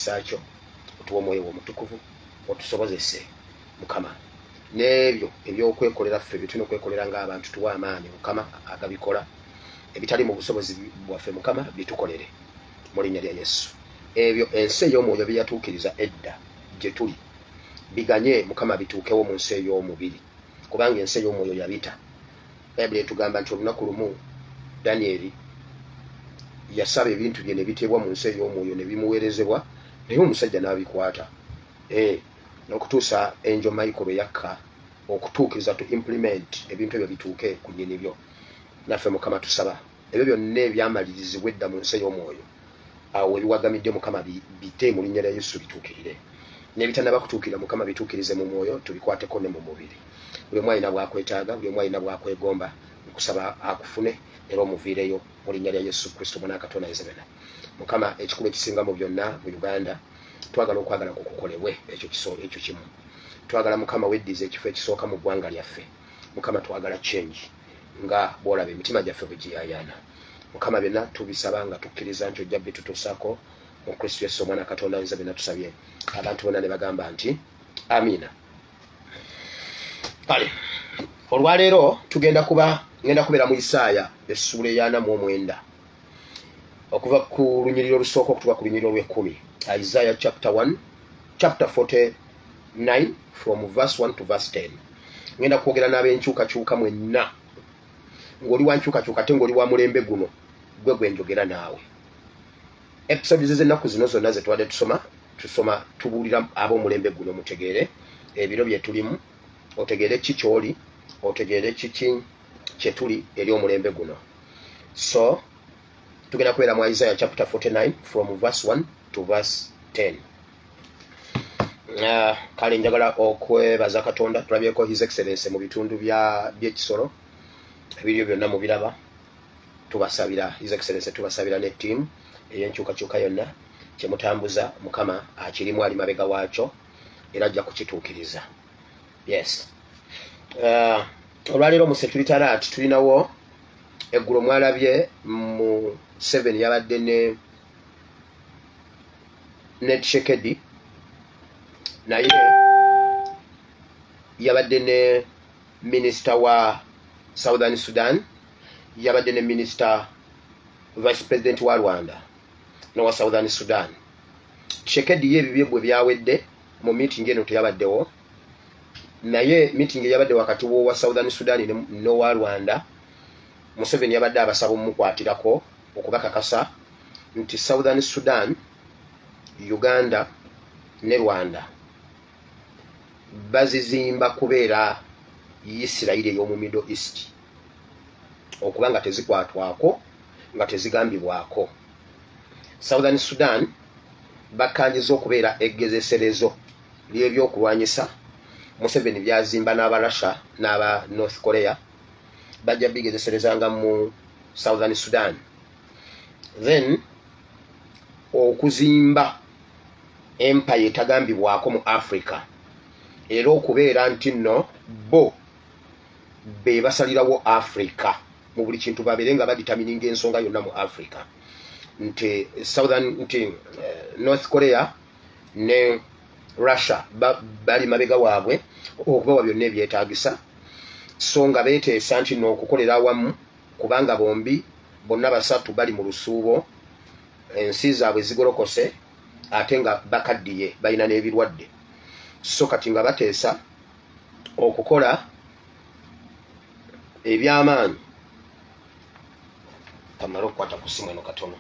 Sacho otuwa moyo omutukuvu otusobozese mukama nebyo ebyokwekolera ffe bitino kwekolera ng'abantu tuwa amaanyi mukama agabikola ebitali mu busobozi bwaffe mukama bitukolere mu linnya lya Yesu. Ebyo ensi ey'omwoyo byatuukiriza edda gye tuli biganye mukama bituukewo mu nsi ey'omubiri kubanga ensi ey'omwoyo yabita. Bayibuli etugamba nti olunaku lumu Danieli yasaba ebintu bye ne biteebwa mu nsi ey'omwoyo ne bimuweerezebwa naye omusajja n'abikwata n'okutuusa Angel Michael bwe yakka okutuukiriza to implement ebintu ebyo bituuke ku nnyini byo. Naffe mukama tusaba ebyo byonna ebyamalirizibwa edda mu nsi ey'omwoyo awo ebiwagamidde mukama bite mu linnya lya Yesu bituukirire, n'ebitannaba kutuukirira mukama bituukirize mu mwoyo tubikwateko ne mu mubiri. Buli omu alina bwakwetaaga, buli omu alina bwakwegomba, nkusaba akufune era omuviireyo mu linnya lya Yesu Kristo mwana wa Katonda ayezebena. Mukama ekikulu ekisinga mu byonna mu Uganda twagala okwagala kukukolebwe ekyo kimu. Twagala mukama weddize ekifo ekisooka mu ggwanga lyaffe. Mukama twagala change nga bw'olaba emitima gyaffe bwe giyayaana. Mukama byonna tubisaba nga tukkiriza nti ojja bitutuusaako mu Kristo Yesu omwana wa Katonda ayezebena tusabye. Abantu bonna ne bagamba nti amiina. Kale olwaleero ngenda kubeera mu Isaaya essuula eya 49 okuva ku lunyiriro olusooka okutuuka ku lunyiriro olw'ekkumi. Isaiah chapter 49 from verse 1 to verse 10. Ngenda kwogera n'ab'enkyukakyuka mwenna ng'oli wa nkyukakyuka ate ng'oli wa mulembe guno gwe gwe njogera naawe. Episode z'ennaku zino zonna ze twadde tusoma tubuulira ab'omulembe guno mutegeere ebiro bye tulimu, otegeere ki ky'oli, otegeere kiki kye tuli eri omulembe guno. So tugenda kubeera mu Isaiah chapter 49 from verse 1 to verse 10. Kale njagala okwebaza Katonda tulabyeko His Excellency mu bitundu by'ekisolo ebiryo byonna mu biraba. Tubasabira His Excellency, tubasabira ne team ey'enkyukakyuka yonna kyemutambuza mukama akirimu ali mabega waakyo era ajja kukituukiriza. Yes. Olwaleero mu Security Alert tulinawo eggulo mwalabye mu 7 yabadde ne Tshisekedi naye yabadde ne Minister wa Southern Sudan, yabadde ne Minister Vice President wa Rwanda n'owa Southern Sudan. Tshisekedi ebibye bwe byawedde mu meeting eno teyabaddewo, naye meeting eyabadde wakati wa Southern Sudan n'owa Rwanda Museveni yabadde abasaba omukwatirako okubakakasa nti Southern Sudan, Uganda ne Rwanda bazizimba kubeera Isirairi ey'omu Middle East okuba nga tezikwatwako nga tezigambibwako. Southern Sudan bakanjiza okubeera eggezeserezo ly'ebyokulwanyisa Museveni byazimba n'aba Russia n'aba North Korea bajja bigezeserezanga mu Southern Sudan. Then okuzimba empire etagambibwako mu Africa era okubeera nti nno bo be basalirawo Africa mu buli kintu babeere nga baditamininga ensonga yonna mu Africa nti North Korea ne Russia bali mabega waabwe okubawa byonna ebyetaagisa, so nga beeteesa nti nno okukolera awamu kubanga bonna basatu bali mu lusuubo, ensi zaabwe zigolokose ate nga bakaddiye balina n'ebirwadde. So kati nga bateesa okukola ebyamaanyi. Kamala okukwata ku simu eno katono.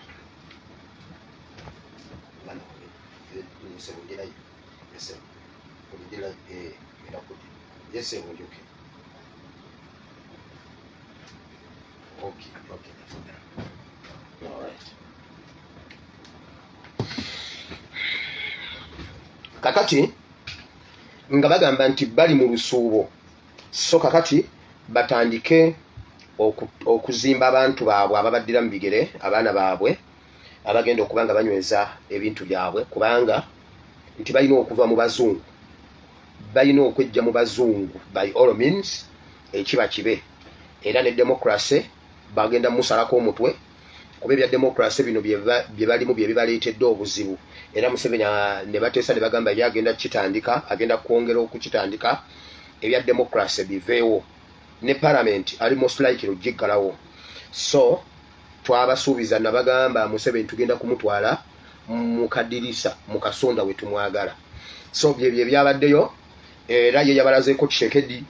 Okay. All right. Kakati nga bagamba nti bali mu lusuubo, so kakati batandike okuzimba abantu baabwe ababaddira mu bigere, abaana baabwe abagenda okuba nga banyweza ebintu byabwe, kubanga nti balina okuva mu bazungu, balina okwejja mu bazungu by all means, ekiba kibe, era ne democracy bagenda musalako omutwe kuba ebya democracy bino bye balimu bye bibaleetedde obuzibu era Museveni ne bateesa ne bagamba byagenda kitandika agenda kwongera okukitandika ebya democracy biveewo ne parliament ali most likely ogiggalawo. So twabasuubiza nabagamba Museveni tugenda kumutwala mu kadirisa mu kasonda we tumwagala. So bye byabaddeyo era ye yabalazeeko Tshisekedi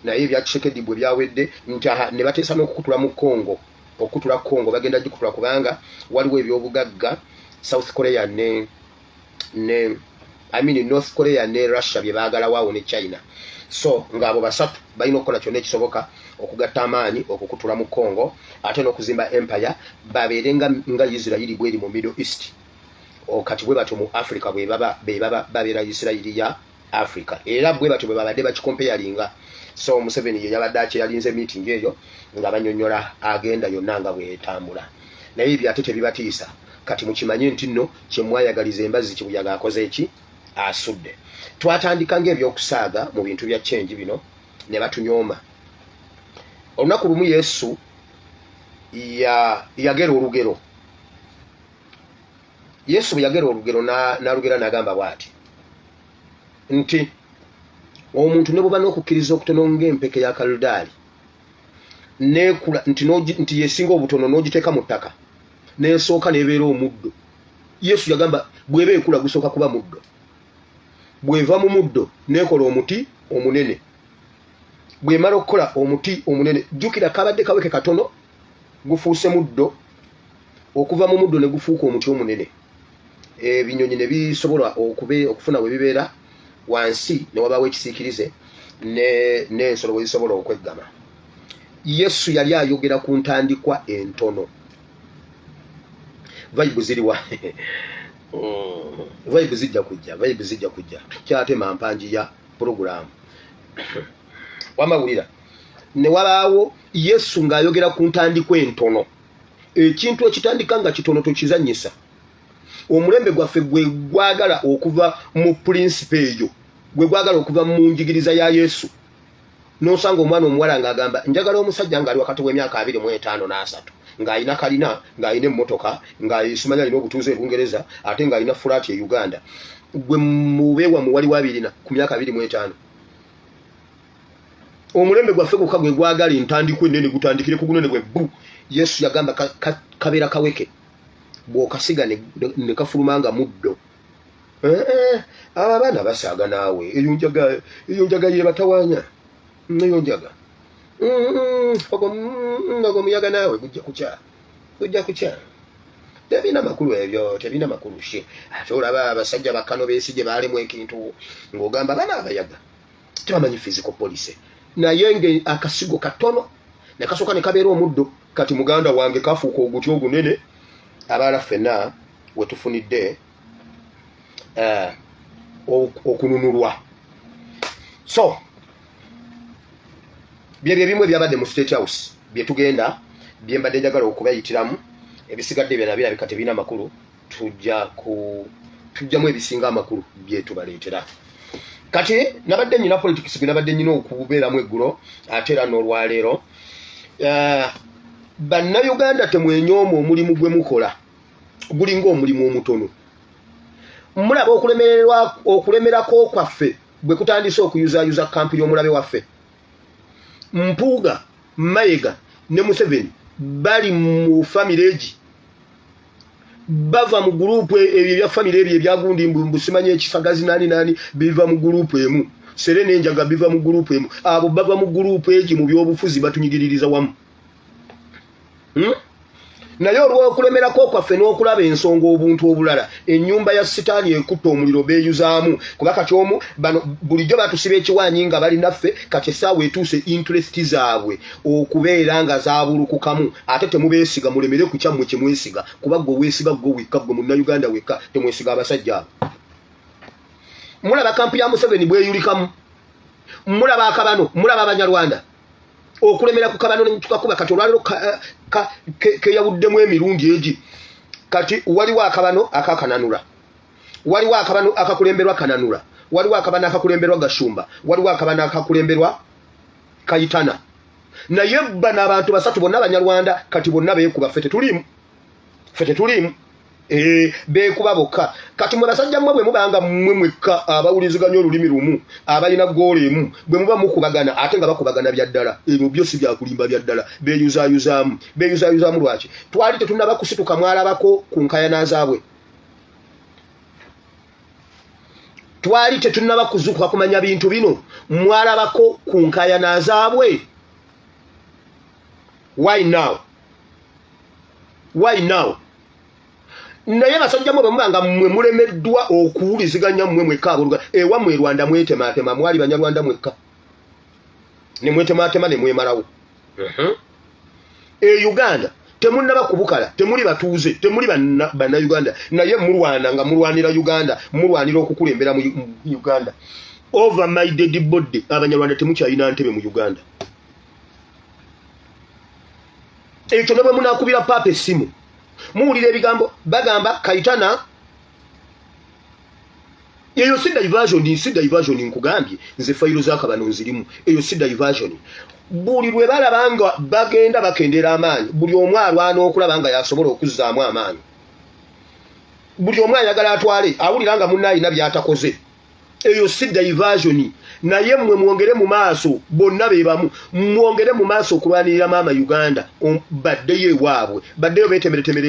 naye ebya Tshisekedi bwe byawedde nti ne bateesa n'okukutula mu Congo okutula Congo bagenda gikutula kubanga waliwo ebyobugagga South Korea ne North Korea ne Russia bye baagala waawo ne China. So ngabo basatu balina okukola kyonna ekisoboka okugatta amaanyi okukutula mu Congo ate n'okuzimba empire babeere nga Israeli bweri mu Middle East. Kati bwe batyo mu Africa bwe baba babeera Israeli ya Africa era bwe batyo bwe babadde bakikompeyalinga. So Museveni ye yabadde akyalinze meeting eyo nga banyonyola agenda yonna nga bwetambula naye ebyo ate tebibatiisa kati mukimanye nti nno kyemwayagaliza embazi kibuyaga akoze eki asudde. Twatandika ng'ebyokusaaga mu bintu bya change bino ne batunyooma. Olunaku lumu Yesu yagera olugero. Yesu bwe yagera olugero n'alugera n'agamba bw'ati nti omuntu ne bw'oba n'okukkiriza okutono ng'empeke ya Kaludaali neekula nti yesinga obutono n'ogiteeka mu ttaka n'esooka n'ebeera omuddo. Yesu yagamba bw'eba ekula gusooka kuba muddo, bw'eva mu muddo n'ekola omuti omunene, bw'emala okukola omuti omunene jjukira kabadde kaweke katono gufuuse muddo, okuva mu muddo ne gufuuka omuti omunene. Ebinyonyi ne bisobola okufuna we bibeera wansi ne wabaawo ekisiikirize n'ensolo bwe zisobola okweggama. Yesu yali ayogera ku ntandikwa entono. Vibe ziriwa vibe zijja kujja tukyatema mpanji ya program wamawulira ne wabaawo Yesu ng'ayogera ku ntandikwa entono. Ekintu ekitandika nga kitono tokizannyisa. Omulembe gwaffe gwe gwagala okuva mu principe eyo, gwe gwagala okuva mu njigiriza ya Yesu. N'osanga omwana omuwala ng'agamba njagala omusajja ng'ali wakati w'emyaka 25 n'asatu ng'alina kalina, ng'alina emmotoka, ng'ayisumanya alina obutuuze e Bungereza ate ng'alina fulaati e Uganda. Gwe mubeewa muwali wa 2 ku myaka 25. Omulembe gwaffe gwokka gwe gwagala entandikwa ennene gutandikire ku gunene gwe bbu. Yesu yagamba kabeera kaweke bw'okasiga ne kafulumanga muddo. Abaana basaaga naawe eyo njaga ye batawaanya eyo njaga ngo muyaga naawe gujja kuca tebina makulu ebyo, tebina makulu she. Ate olaba abasajja bakkano beesige baalimu ekintu ng'ogamba baana abayaga tebamanyi physical police naye akasigo katono ne kasooka ne kabeera omuddo. Kati muganda wange kafuuka oguti ogunene abaala ffenna we tufunidde okununulwa. So byebyo bimwe byabadde mu State House byetugenda byembadde njagala okubayitiramu. Ebisigadde bye nabira bikate bina makulu tujjamu ebisinga amakulu byetubaleetera. Kati nabadde nyina politics gwe nabadde nyina okubeeramu eggulo ate era n'olwaleero. Bannayuganda temwenyooma omulimu gwe mukola gulinga omulimu omutono. Mulaba okulemerako kwaffe bwe kutandise okuyuzaayuza kampu y'omulabe waffe. Mpuuga, Mayiga ne Museveni bali mu family egi, bava mu gurupu ebyo bya family ebyo ebyagundi mbusimanye ekifagazi nani biva mu gurupu emu. Serene Njaga biva mu gurupu emu. Abo bava mu gurupu egi mu byobufuzi batunyigiririza wamu. Naye olw'okulemerako kwaffe n'okulaba ensonga obuntu obulala ennyumba ya sitaani ekutta omuliro beeyuzaamu kuba kati omu bano bulijjo batusiba ekiwaanyi nga bali naffe kati essaawa etuuse interest zaabwe okubeera nga zaabulukukamu ate temubeesiga mulemere ku kyammwe kye mwesiga kuba gwe weesiga gwe wekka gwe munnayuganda wekka temwesiga abasajja abo. Mulaba kampu ya Museveni bweyulikamu, mulaba akabano, mulaba Abanyarwanda okulemera ku kabano ne tukakuba kati olwaliro keyawuddemu emirundi egi. Kati waliwo akabano akakananula, waliwo akabano akakulemberwa Kananula, waliwo akabano akakulemberwa Gashumba, waliwo akabano akakulemberwa Kayitana. Naye bano abantu basatu bonna Abanyarwanda kati bonna beekuba ffe tetulimu. fete tulimu bekuba bokka kati mwe basajja mmwe bwe mubanga mmwe mwekka abawuliziganya olulimi lumu abalina goole emu bwe muba mukubagana ate nga bakubagana bya ddala ebyo byosi byakulimba bya ddala beeyuzaayuzaamu lwaki twali tetunaba kusituka mwalabako ku nkayana zaabwe twali tetunaba kuzuukuka kumanya bintu bino mwalabako ku nkayana zaabwe why now naye basajja mwe bamubanga mmwe mulemeddwa okuwuliziganya mmwe mwekka aboluga ewammwe Rwanda mwetemaatema mwali Banyarwanda mwekka ne mwetemaatema ne mwemalawo Uganda temunnaba kubukala temuli batuuze temuli bannayuganda naye mulwana nga mulwanira Uganda mulwanira okukulembera mu Uganda over my dead body Abanyarwanda temukyalina ntebe mu Uganda ekyo ne bwe munakubira papa essimu muwulira ebigambo bagamba Kayitana eyo si diversion nkugambye nze fayiro z'akabano nzirimu eyo si diversion buli lwe balabanga bagenda bakendera amaanyi buli omu alwana okulaba nga yasobola okuzzaamu amaanyi buli omu ayagala atwale awulira nga munne alina byatakoze eyo si diversion naye mmwe mwongere mu maaso bonna bebamu mwongere mu maaso okulwanirira maama Uganda baddeyo ewaabwe baddeyo beetemeretemere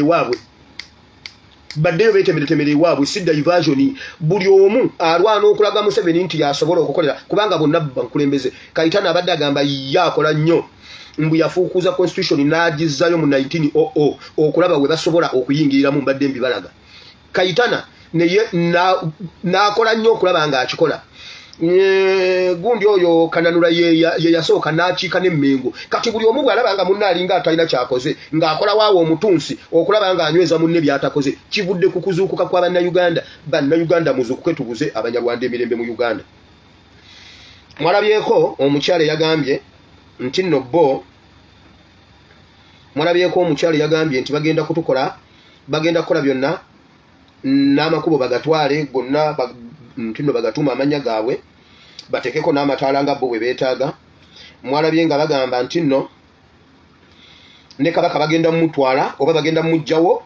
ewaabwe si diversion buli omu alwana okulaga Museveni nti yasobola okukolera kubanga bonna bankulembeze Kayitana abadde agamba yakola nnyo mbu yafuukuza constitution n'agizzayo mu 1900 okulaba we basobola okuyingiriramu mbadde mbibalaga Kayitana naye nakola nnyo okulaba nga akikola gundi oyo Kananula ye yasooka n'akiika n'emmengo kati buli omu bw'alaba nga munne alinga atalina kyakoze ng'akola waawo omutunsi okulaba nga anyweza munne byatakoze kivudde ku kuzuukuka kwa bannayuganda muzuukuke tubuze Abanyarwanda emirembe mu Uganda mwalabyeko omukyala yagambye nti nno bo mwalabyeko omukyala yagambye nti bagenda kukola byonna n'amakubo bagatwale gonna ntino bagatuma amanya gaabwe batekeko n'amataala nga bo bwe beetaaga mwalabye nga bagamba nti nno ne Kabaka bagenda mutwala oba bagenda mujjawo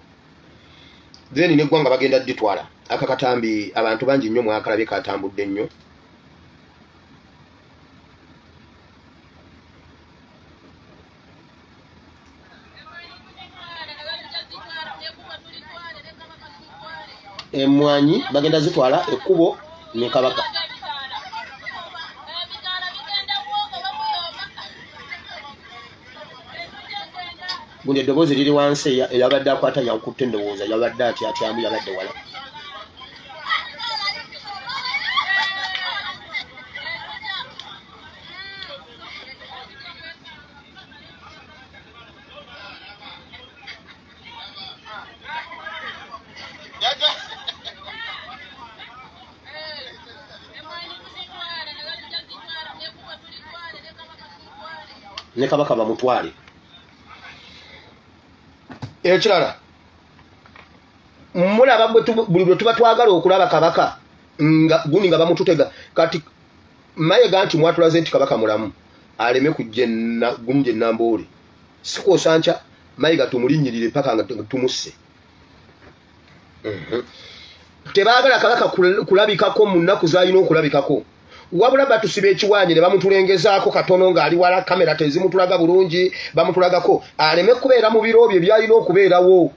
then neggwanga bagenda ditwala akakatambi abantu bangi nnyo mwakalabye katambudde nnyo emwanyi bagenda zitwala ekkubo ne Kabaka gundi eddoboozi liri wansi eyabadde akwata yakutte endowooza yabadde atyamu yabadde wala ne Kabaka bamutwale ekirala mulaba buli lwe tuba twagala okulaba Kabaka gundi nga bamututega kati Mayiga nti mwatulaze nti Kabaka mulamu aleme kujja gundi Namboole sikwosanca Mayiga tumulinnyirire paka nga tumusse tebaagala Kabaka kulabikako mu nnaku z'alina okulabikako wabula batusiba ekiwaanyi ne bamutulengezaako katono ng'ali wala kamera tezimutulaga bulungi bamutulagako aleme kubeera mu biro bye byalina okubeerawo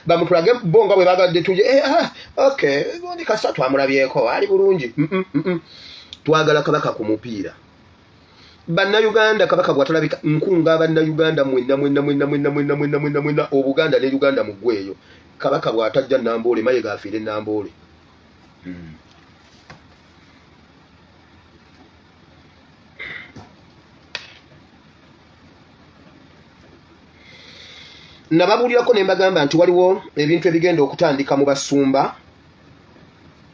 bamutulage bo nga bwe bagadde tuje okay bondi kasita twamulabyeko ali bulungi twagala Kabaka ku mupiira bannayuganda Kabaka bwatalabika nkunga bannayuganda mwenna Obuganda ne Uganda mu ggweeyo Kabaka bwatajja Namboole Mayiga afiire Namboole nababulirako ne mbagamba nti waliwo ebintu ebigenda okutandika mu basumba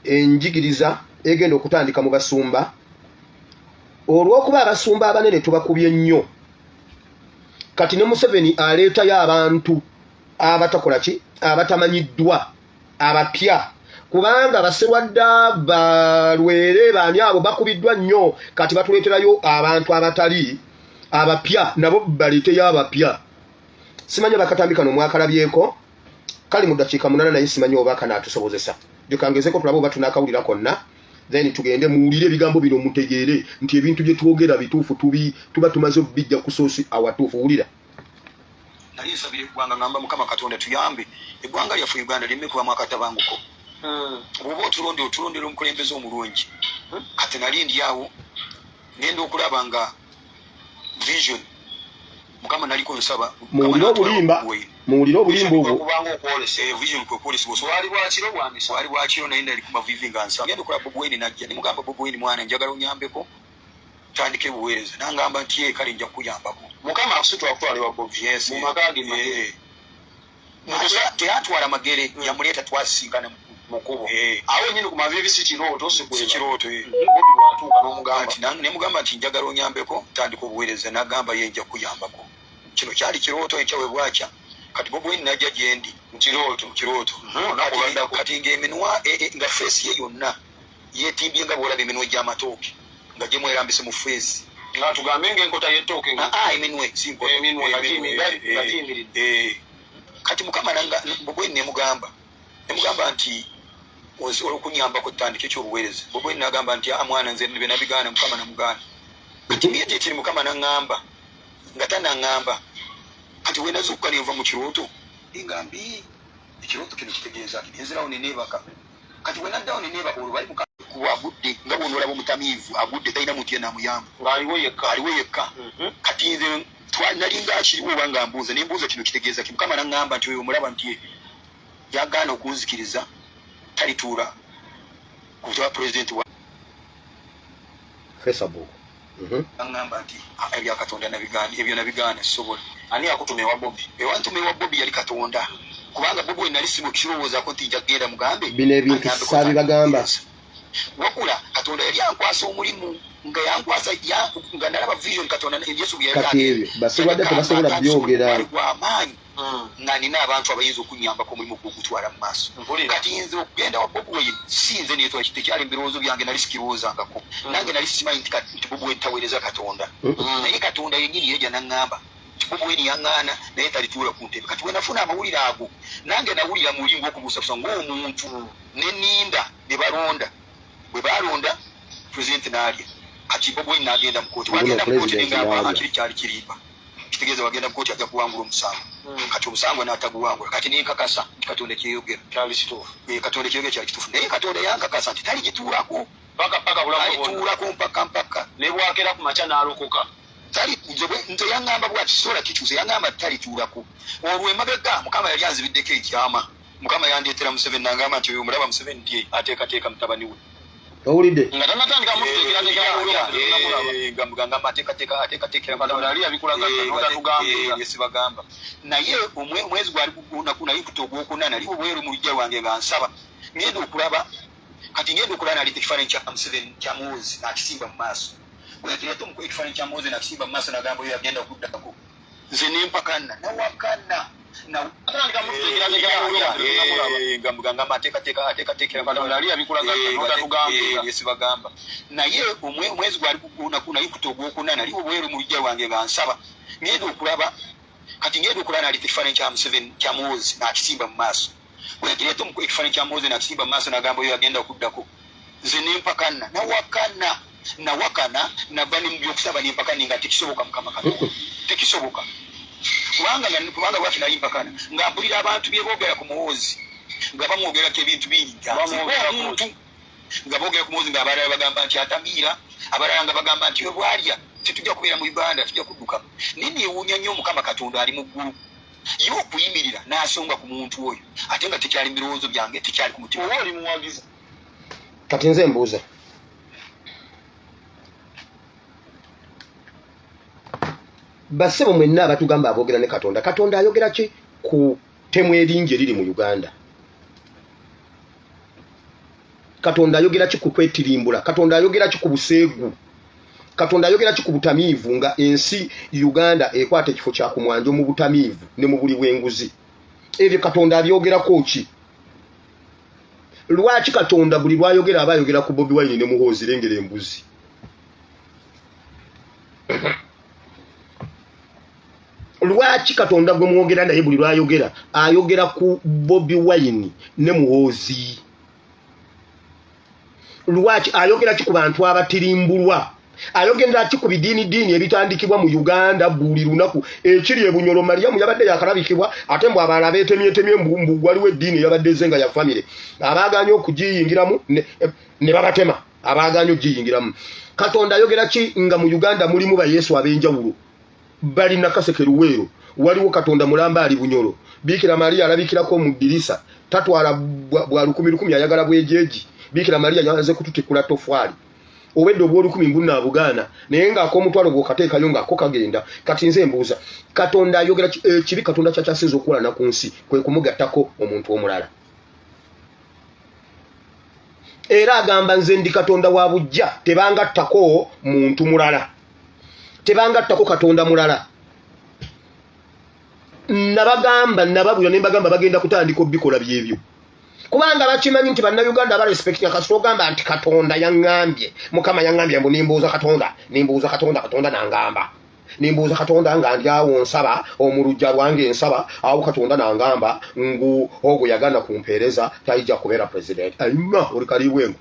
enjigiriza egenda okutandika mu basumba olw'okuba abasumba abanene tubakubye nnyo kati ne Museveni aleetayo abantu abatakola ki abatamanyiddwa abapya kubanga baserwadda balwere baani abo bakubiddwa nnyo kati batuleeterayo abantu abatali abapya nabo baleeteyo abapya simanya bakatambika no mwakalabyeko kali mu dakiika 8 naye simanyi oba kanaatusobozesa jokangezeko tulabo oba tunakawulira konna then tugende muwulire ebigambo bino mutegeere nti ebintu bye twogera bituufu tuba tumaze obijja ku soosi awatuufu wulira nali nsabira eggwanga ngamba mukama katonda tuyambe eggwanga lyaffe Uganda limme kubamu akatabanguko bw'oba otulondera omukulembeze omulungi kati nali ndyawo ngenda okulaba nga vision mukama naliko nsaba muwulire obulimba obwo kubanga okwolesa vision kwekwolesebwa wali bwakiro naye nali kumavivi nga nsaba ngenda okulaba Bobi Wine najja nimugamba Bobi Wine mwana njagala onyambeko tandike buweereza nangamba nti kale nja kukuyambako mukama akusitwa kutwalibwa Bobi mu magagi teyatwala magere yamuleeta twasisinkana mukubo awo nyine ku mavivi si kirooto nemugamba nti njagala onyambeko tandika obuweereza nagamba ye nja kuyambako kino kyali kirooto ekyawe bwakya kati Bobi Wine najja gyendi mukirooto kati ng'eminwa nga feesi ye yonna yeetimbye nga bwolaba eminwa egy'amatooke nga gyemwerambise mu feesi nga tugambe ng'enkota y'ettooke eminwe kati mukama Bobi Wine nemugamba nti okunyambako tutandika ekyobuweereza Bobi Wine nagamba nti mwana nze bye nabigaana mukama namugaana kati immediately mukama naŋŋamba nga tanaŋŋamba kati we nazuukuka nenva mu kirooto ingambi ekirooto kino kitegeeza enzirawo neneebaka kati we naddawo neneebaka olwo bali mukama agudde nga bw'onoolaba omutamiivu agudde talina muntu yenna amuyamba ng'aliwo yekka kati nze nalinga akiriwo oba nga mbuuza nembuuza kino kitegeeza ki mukama naŋŋamba nti oyo omulaba nti yagaana okunzikiriza talituula ku butaba pulezidenti wa Facebook aŋŋamba nti ebya katonda ebyo nabigaana sisobola ani akutuma ewa Bobi ewantuma ewa Bobi yali katonda kubanga Bobi Wine nali simu kirowoozaako nti nja kgenda mugambe bino ebintu saabibagamba wabula katonda yali ankwasa omulimu nga yankwasa nga nalaba vision katonda Yesu byeyakatebyo basobodde tebasobola byogera gw'amaanyi nga nina abantu abayinza okunyambako omulimu gw'ogutwala mu maaso kati nze okugenda wa Bobi Wine si nze neetwala tekyali mu birowoozo byange nali sikirowoozangako nange nali simanyi nti Bobi Wine taweereza katonda naye katonda yennyini yeja naŋŋamba nti Bobi Wine yaŋŋaana naye talituula ku ntebe kati we nafuna amawulire ago nange nawulira mu luli ng'okubuusabusa ng'omuntu neninda bwe balonda pulezidenti n'alya kati Bobi Wine n'agenda mu kooti wagenda mu kooti nengamba akiri kyali kirimba kitegeeza wagenda mu kooti ajja kuwangula omusango kati omusango n'ataguwangula kati nenkakasa nti katonda kyeyogera kyali kituufu katonda kyeyogera kyali kituufu naye katonda yankakasa nti taligituulako alituulako mpaka ne bwakera ku makya n'alokoka nze yaŋŋamba bwati sola kikyuse yaŋŋamba talituulako olwo emabega mukama yali anzibiddeko ekyama mukama yandeetera Museveni nangamba nti oyo omulaba Museveni nti ateekateeka mutabani we owulidde nga tanatandika muteekerateekangamba ateekateekeraesibagamba naye omwezi nayikuta ogwokuna nali obweru mu lujja lwange nga nsaba ngenda okulaba naleta ekifaananyi kya Museveni kya Muhoozi nakisimba mu maaso bweyakireeta omukola ekifaananyi kya Muhoozi nakisimba mu maaso nagamba oyo yagenda okuddako nze nempakana nawakana esibagamba naye omwezi nayikuta ogwokuna nali obweru mu lujja lwange nga nsaba ngenda okulaba naleta ekifaananyi kya Museveni kya Muhoozi nakisimba mu maaso bweyakireeta ekifaananyi kya Muhoozi nakisimba mu maaso nagamba oyo yagenda okuddako nze nempakana nawakana nava ne mu byokusaba nempakana nga tekisoboka mukama katonda tekisoboka kubanga lwaki nali mpakana nga mpulira abantu bye boogera ku Muhoozi nga bamwogerako ebintu bingi omuntu nga boogera ku Muhoozi ng'abalala bagamba nti atamiira abalala nga bagamba nti we bwalya tetujja kubeera mu Uganda tujja kudduka naye neewuunya nnyo mukama katonda ali mu ggulu ye okuyimirira n'asonga ku muntu oyo ate nga tekyali mu birowoozo byange tekyali ku mutima oba oli muwagiza kati nze mbuuza basebo mwenna abatugamba aboogera ne katonda ayogera ki ku ttemu eringi eriri mu Uganda katonda ayogera ki ku kwetirimbula katonda ayogera ki ku buseegu katonda ayogera ki ku butamiivu nga ensi Uganda ekwata ekifo kya kumwanjo mu butamiivu ne mu buli bw'enguzi ebyo katonda abyogerako ki lwaki katonda buli lwayogera aba ayogera ku Bobi Wine ne Muhoozi lengera embuzi lwaki Katonda gwe mwogera naye buli lwayogera ayogera ku Bobi Wine ne Muhoozi? Lwaki ayogera ki ku bantu abatirimbulwa? Ayogera ki ku bidiini ebitandikibwa mu Uganda buli lunaku? Ekiri e Bunyoro Mariamu yabadde yakalabikibwa ate mbu abalala beetemyetemye mbu waliwo eddiini yabadde ezenga ya famire abaaganya okugiyingiramu ne babatema abaaganya okugiyingiramu. Katonda ayogera ki nga mu Uganda mulimu ba Yesu ab'enjawulo bali na Kaseke Luweero, waliwo Katonda mulamba ali Bunyoro, Bikira Maria alabikirako mu ddirisa tatwala bwa 10,000 ayagala bwejeji, Bikira Maria yanze kututikula tofwali obedde obw'olukumi mbunna abugaana naye ng'ak'omutwalo gw'okateekayo ng'ako kagenda. Kati nze mbuuza, Katonda ayogera kibi Katonda kyakyasinza okukolana ku nsi kwe kumugattako omuntu omulala. Era agamba nze ndi Katonda wa bujja, tebangattako muntu mulala, tebangattako Katonda mulala. Nabagamba nababula ne mbagamba bagenda kutandika obikola byebyo kubanga bakimanyi nti bannayuganda barespectinga kasita ogamba nti Katonda yaŋŋambye, Mukama yaŋŋambye mbu nimbuuza Katonda, Katonda nangamba, nimbuuza Katonda nga ndi awo nsaba omulujja lwange nsaba awo Katonda nangamba ngu ogwo yagana kumpeereza tayija kubeera president. Ayima oli kaliibwengo.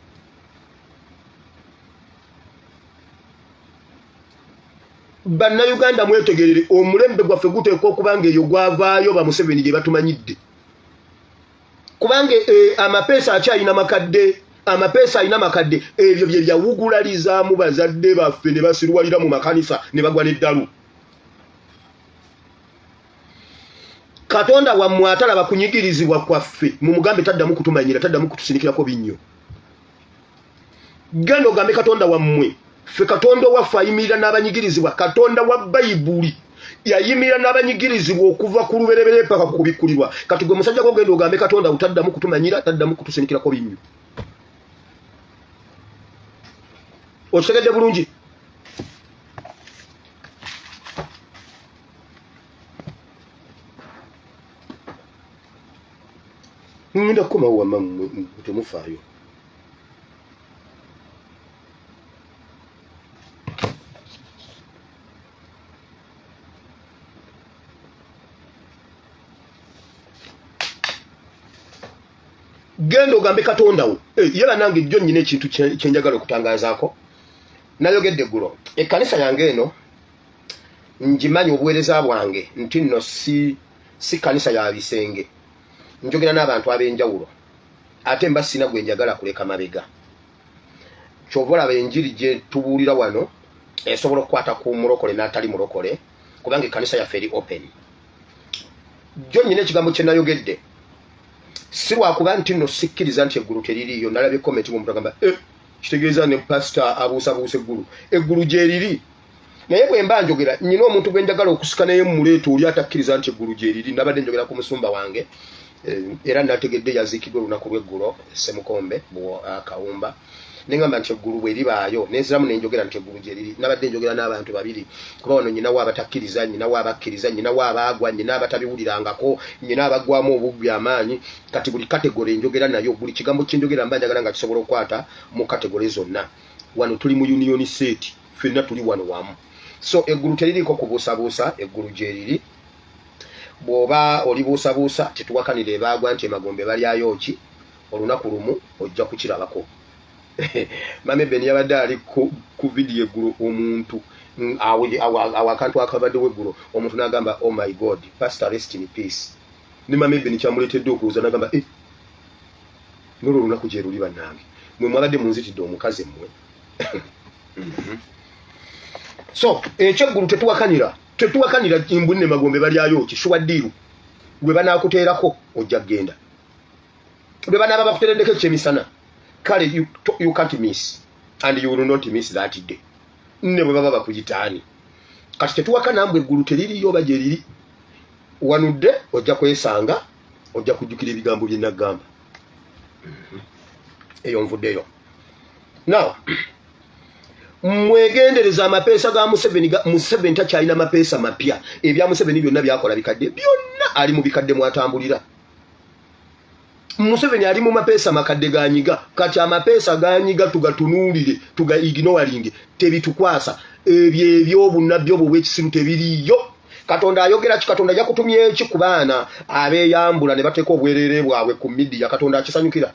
Bannayuganda mwetegerere omulembe gwaffe guteekwa okuba nga eyo gwavaayo ba Museveni gye batumanyidde. Kubanga amapeesa akyalina makadde, amapeesa alina makadde, ebyo bye byawugulalizaamu bazadde baffe ne basirwalira mu makanisa ne bagwa n'eddalu. Katonda wammwe atalaba kunyigirizibwa kwaffe mumugambe taddamu kutumanyira, taddamu kutusinikirako binnyo. Genda ogambe Katonda wammwe, ffe Katonda waffe ayimirira n'abanyigirizibwa. Katonda wa Bayibuli yayimirira n'abanyigirizibwa okuva ku luberebere paka ku kubikkulirwa. Kati gwe musajja gwo genda ogambe Katonda utaddamu kutumanyira, taddamu kutusinikirako binnyo. Okitegedde bulungi? Ngenda kukomawo wamma temufaayo. Gendo gambe Katonda wo. Yeba nange jjo nnyina ekintu kyenjagala okutangazaako. Nayogedde eggulo. Ekkanisa yange eno ngimanyi obuweereza bwange nti nno si kanisa ya bisenge. Njogera n'abantu ab'enjawulo. Ate mba sina gwe njagala kuleka mabega. Kyova olaba enjiri gye tubuulira wano esobola okukwata ku mulokole n'atali mulokole kubanga ekkanisa yaffe eri open. Jjo nnyina ekigambo kye nayogedde. Si lwakuba nti nno sikkiriza nti eggulu teririiyo. Nalabye comment ng'omuntu agamba kitegeeza ne pasita abuusabuusa eggulu. Eggulu gye riri. Naye bwe mba njogera nnyina omuntu gwe njagala okusika naye mmuleeta oli atakkiriza nti eggulu gye riri. Nabadde njogera ku musumba wange era nategedde yaziikiddwa olunaku lw'eggulo Ssemukombe Kawumba. Nengamba nti eggulu bwe libaayo n'enziramu ne njogera nti eggulu gye riri. Nabadde njogera n'abantu babiri kuba wano nnyina w'abatakkiriza, nnyina w'abakkiriza, nnyina w'abaagwa, nnyina abatabiwulirangako, nnyina abaggwamu obubbi amaanyi. Kati buli kategore njogera nayo, buli kigambo kye njogera mba njagala nga kisobola okukwata mu kategore zonna. Wano tuli mu union set, ffenna tuli wano wamu. So eggulu teririiko kubuusabuusa, eggulu gye riri. Bw'oba olibuusabuusa tetuwakanira ebaagwa nti emagombe balyayo ki, olunaku lumu ojja kukirabako. Mame Ben yabadde ali ku video eggulu omuntu awo akantu akabadde w'eggulu omuntu n'agamba oh my God, Pastor rest in peace. Ne Mame Ben kyamuleetedde okuwuza n'agamba n'olwo olunaku gye luli bannange mwe mwabadde munzitidde omukazi mmwe. So ekyeggulu tetuwakanira imbuni ne magombe balyayo ki shuwaddiru gwe banaakuteerako ojja kgenda bwe banaaba bakutereddeko ekyemisana kale you can't miss and you will not miss that day. Ne bwe baba bakuyitaani kati tetuwakana mbwe eggulu teririyo oba gye riri wanudde ojja kwesanga ojja kujjukira ebigambo bye nagamba. Eyo nvuddeyo. Now mwegendereza amapeesa ga Museveni takyalina mapeesa mapya. Ebya Museveni byonna byakola bikadde byonna ali mu bikadde mwatambulira. Museveni ali mu mapeesa makadde ganyiga. Kati amapeesa ganyiga tugatunuulire tuga ignoring tebitukwasa. Ebyo eby'obunnabbi obwo bw'ekisiru tebiriyo. katonda ayogera katonda yakutumye ki ku baana abeyambula ne bateeka obwerere bwabwe ku media katonda akisanyukira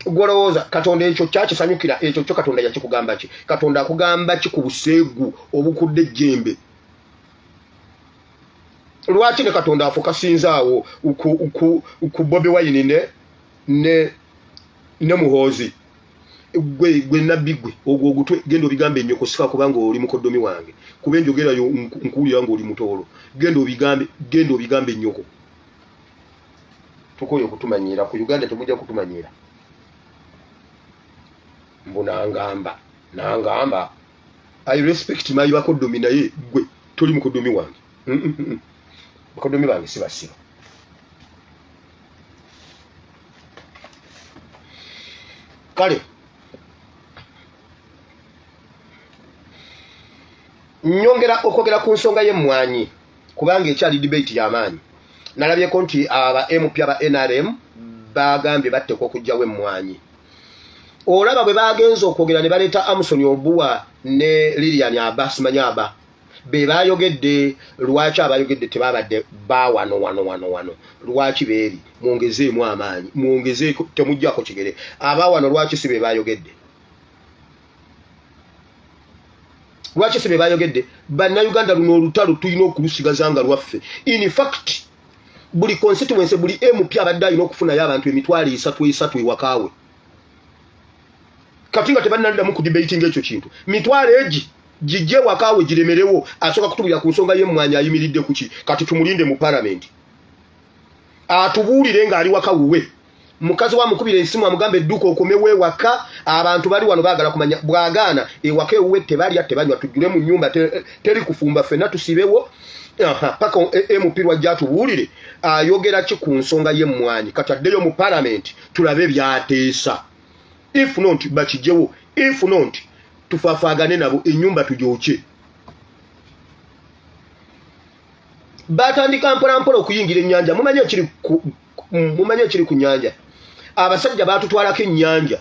gwolowooza katonda ekyo kyakisanyukira ekyo kyo katonda yakikugamba ki katonda akugamba ki ku buseegu obukudde ejjembe lwaki ne katonda afukasinzaawo ku Bobi Wine ne Muhoozi gwe nabbi gwe ogwo ogutwe genda obigambe ennyoko sika kubanga oli mukoddomi wange kuba enjogerayo nkuwulira nga oli mutoolo genda obigambe ennyoko tukoye okutumanyira ku Uganda temujja kutumanyira mbu nangamba I respect my bakoddomi naye gwe toli mukoddomi wange bakoddomi bange sibasiba kale nyongera okwogera ku nsonga y'emmwanyi kubanga ekyali debate y'amaanyi nalabyeko nti aba MP aba NRM bagambye batteeka okugyawo emmwanyi olaba bwe bagenza okwogera ne baleeta Amusoni Obuwa ne Lilian Abbas Manyaba be bayogedde lwaki abayogedde tebabadde wano lwaki beeri mwongezeemu amaanyi mwongezeeko temujjako kigere wano lwaki si be bayogedde lwaki si be bayogedde bannayuganda luno olutalo tulina okulusigaza nga lwaffe in fact buli constituency buli MP abadde alina okufunayo abantu emitwalo 3 ewakaawe kati nga tebannaddamu ku debating ekyo kintu mitwalo egi gijje wakaawe giremerewo asooka kutubulira ku nsonga y'emmwanyi ayimiridde kuki kati tumulinde mu parliament atubuulire ng'ali waka wuwe mukazi wa mukubira ensimu amugamba edduuka okomewo ewaka abantu bali wano baagala kumanya bwagaana ewaka ewuwe tebalya tebanywa tujjule mu nnyumba teri kufumba ffenna tusibewo paka MP lwajja atubuulire ayogera ki ku nsonga y'emmwanyi kati addeyo mu parliament tulabe byateesa if not bakijjewo if not tufafaagane nabo ennyumba tujooke batandika mpolampola okuyingira ennyanja mumanye ekiri ku nnyanja abasajja batutwalako ennyanja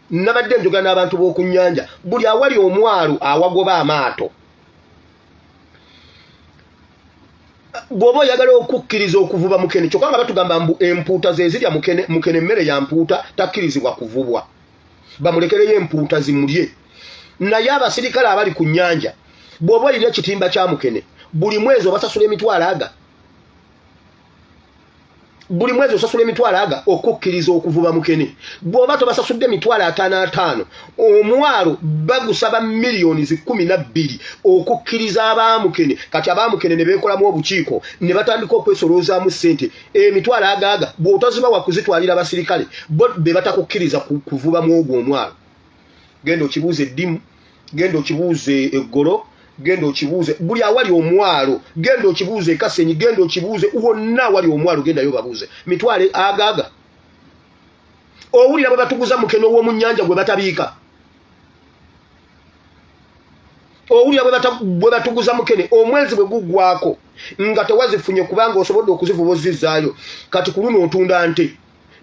nabadde njogera n'abantu b'oku nnyanja buli awali omwalo awagoba amaato bw'oba oyagala okukkiriza okuvuba mukene kyokka nga batugamba mbu empuuta ze zirya mukene emmere ya mpuuta takkirizibwa kuvubwa bamulekereyo empuuta zimulye naye abasirikale abali ku nnyanja bw'oba olina ekitimba kya mukene buli mwezi obasasula emitwalo aga okukkiriza okuvuba mukene bw'oba tobasasudde emitwalo 55 omwalo bagusaba miliyoni 12 okukkiriza abamukene kati abamukene ne beekolamu obukiiko ne batandika okwesoloozaamu ssente emitwalo agaaga bw'otaziba wakuzitwalira abasirikale bo be batakukkiriza kuvuba mu ogwo omwalo genda okibuuze eddimu genda okibuuze eggolo genda okibuuze buli awali omwalo genda okibuuze ekasenyi genda okibuuze wonna awali omwalo gendayo babuuze mitwale agaaga owulira bwe batuguza mukene ow'omu nnyanja gwe batabiika owulira bwe batuguza mukene omwezi bwe guggwako nga tewazifunye kubanga osobodde okuzivuba ozzizaayo kati ku luno otunda nte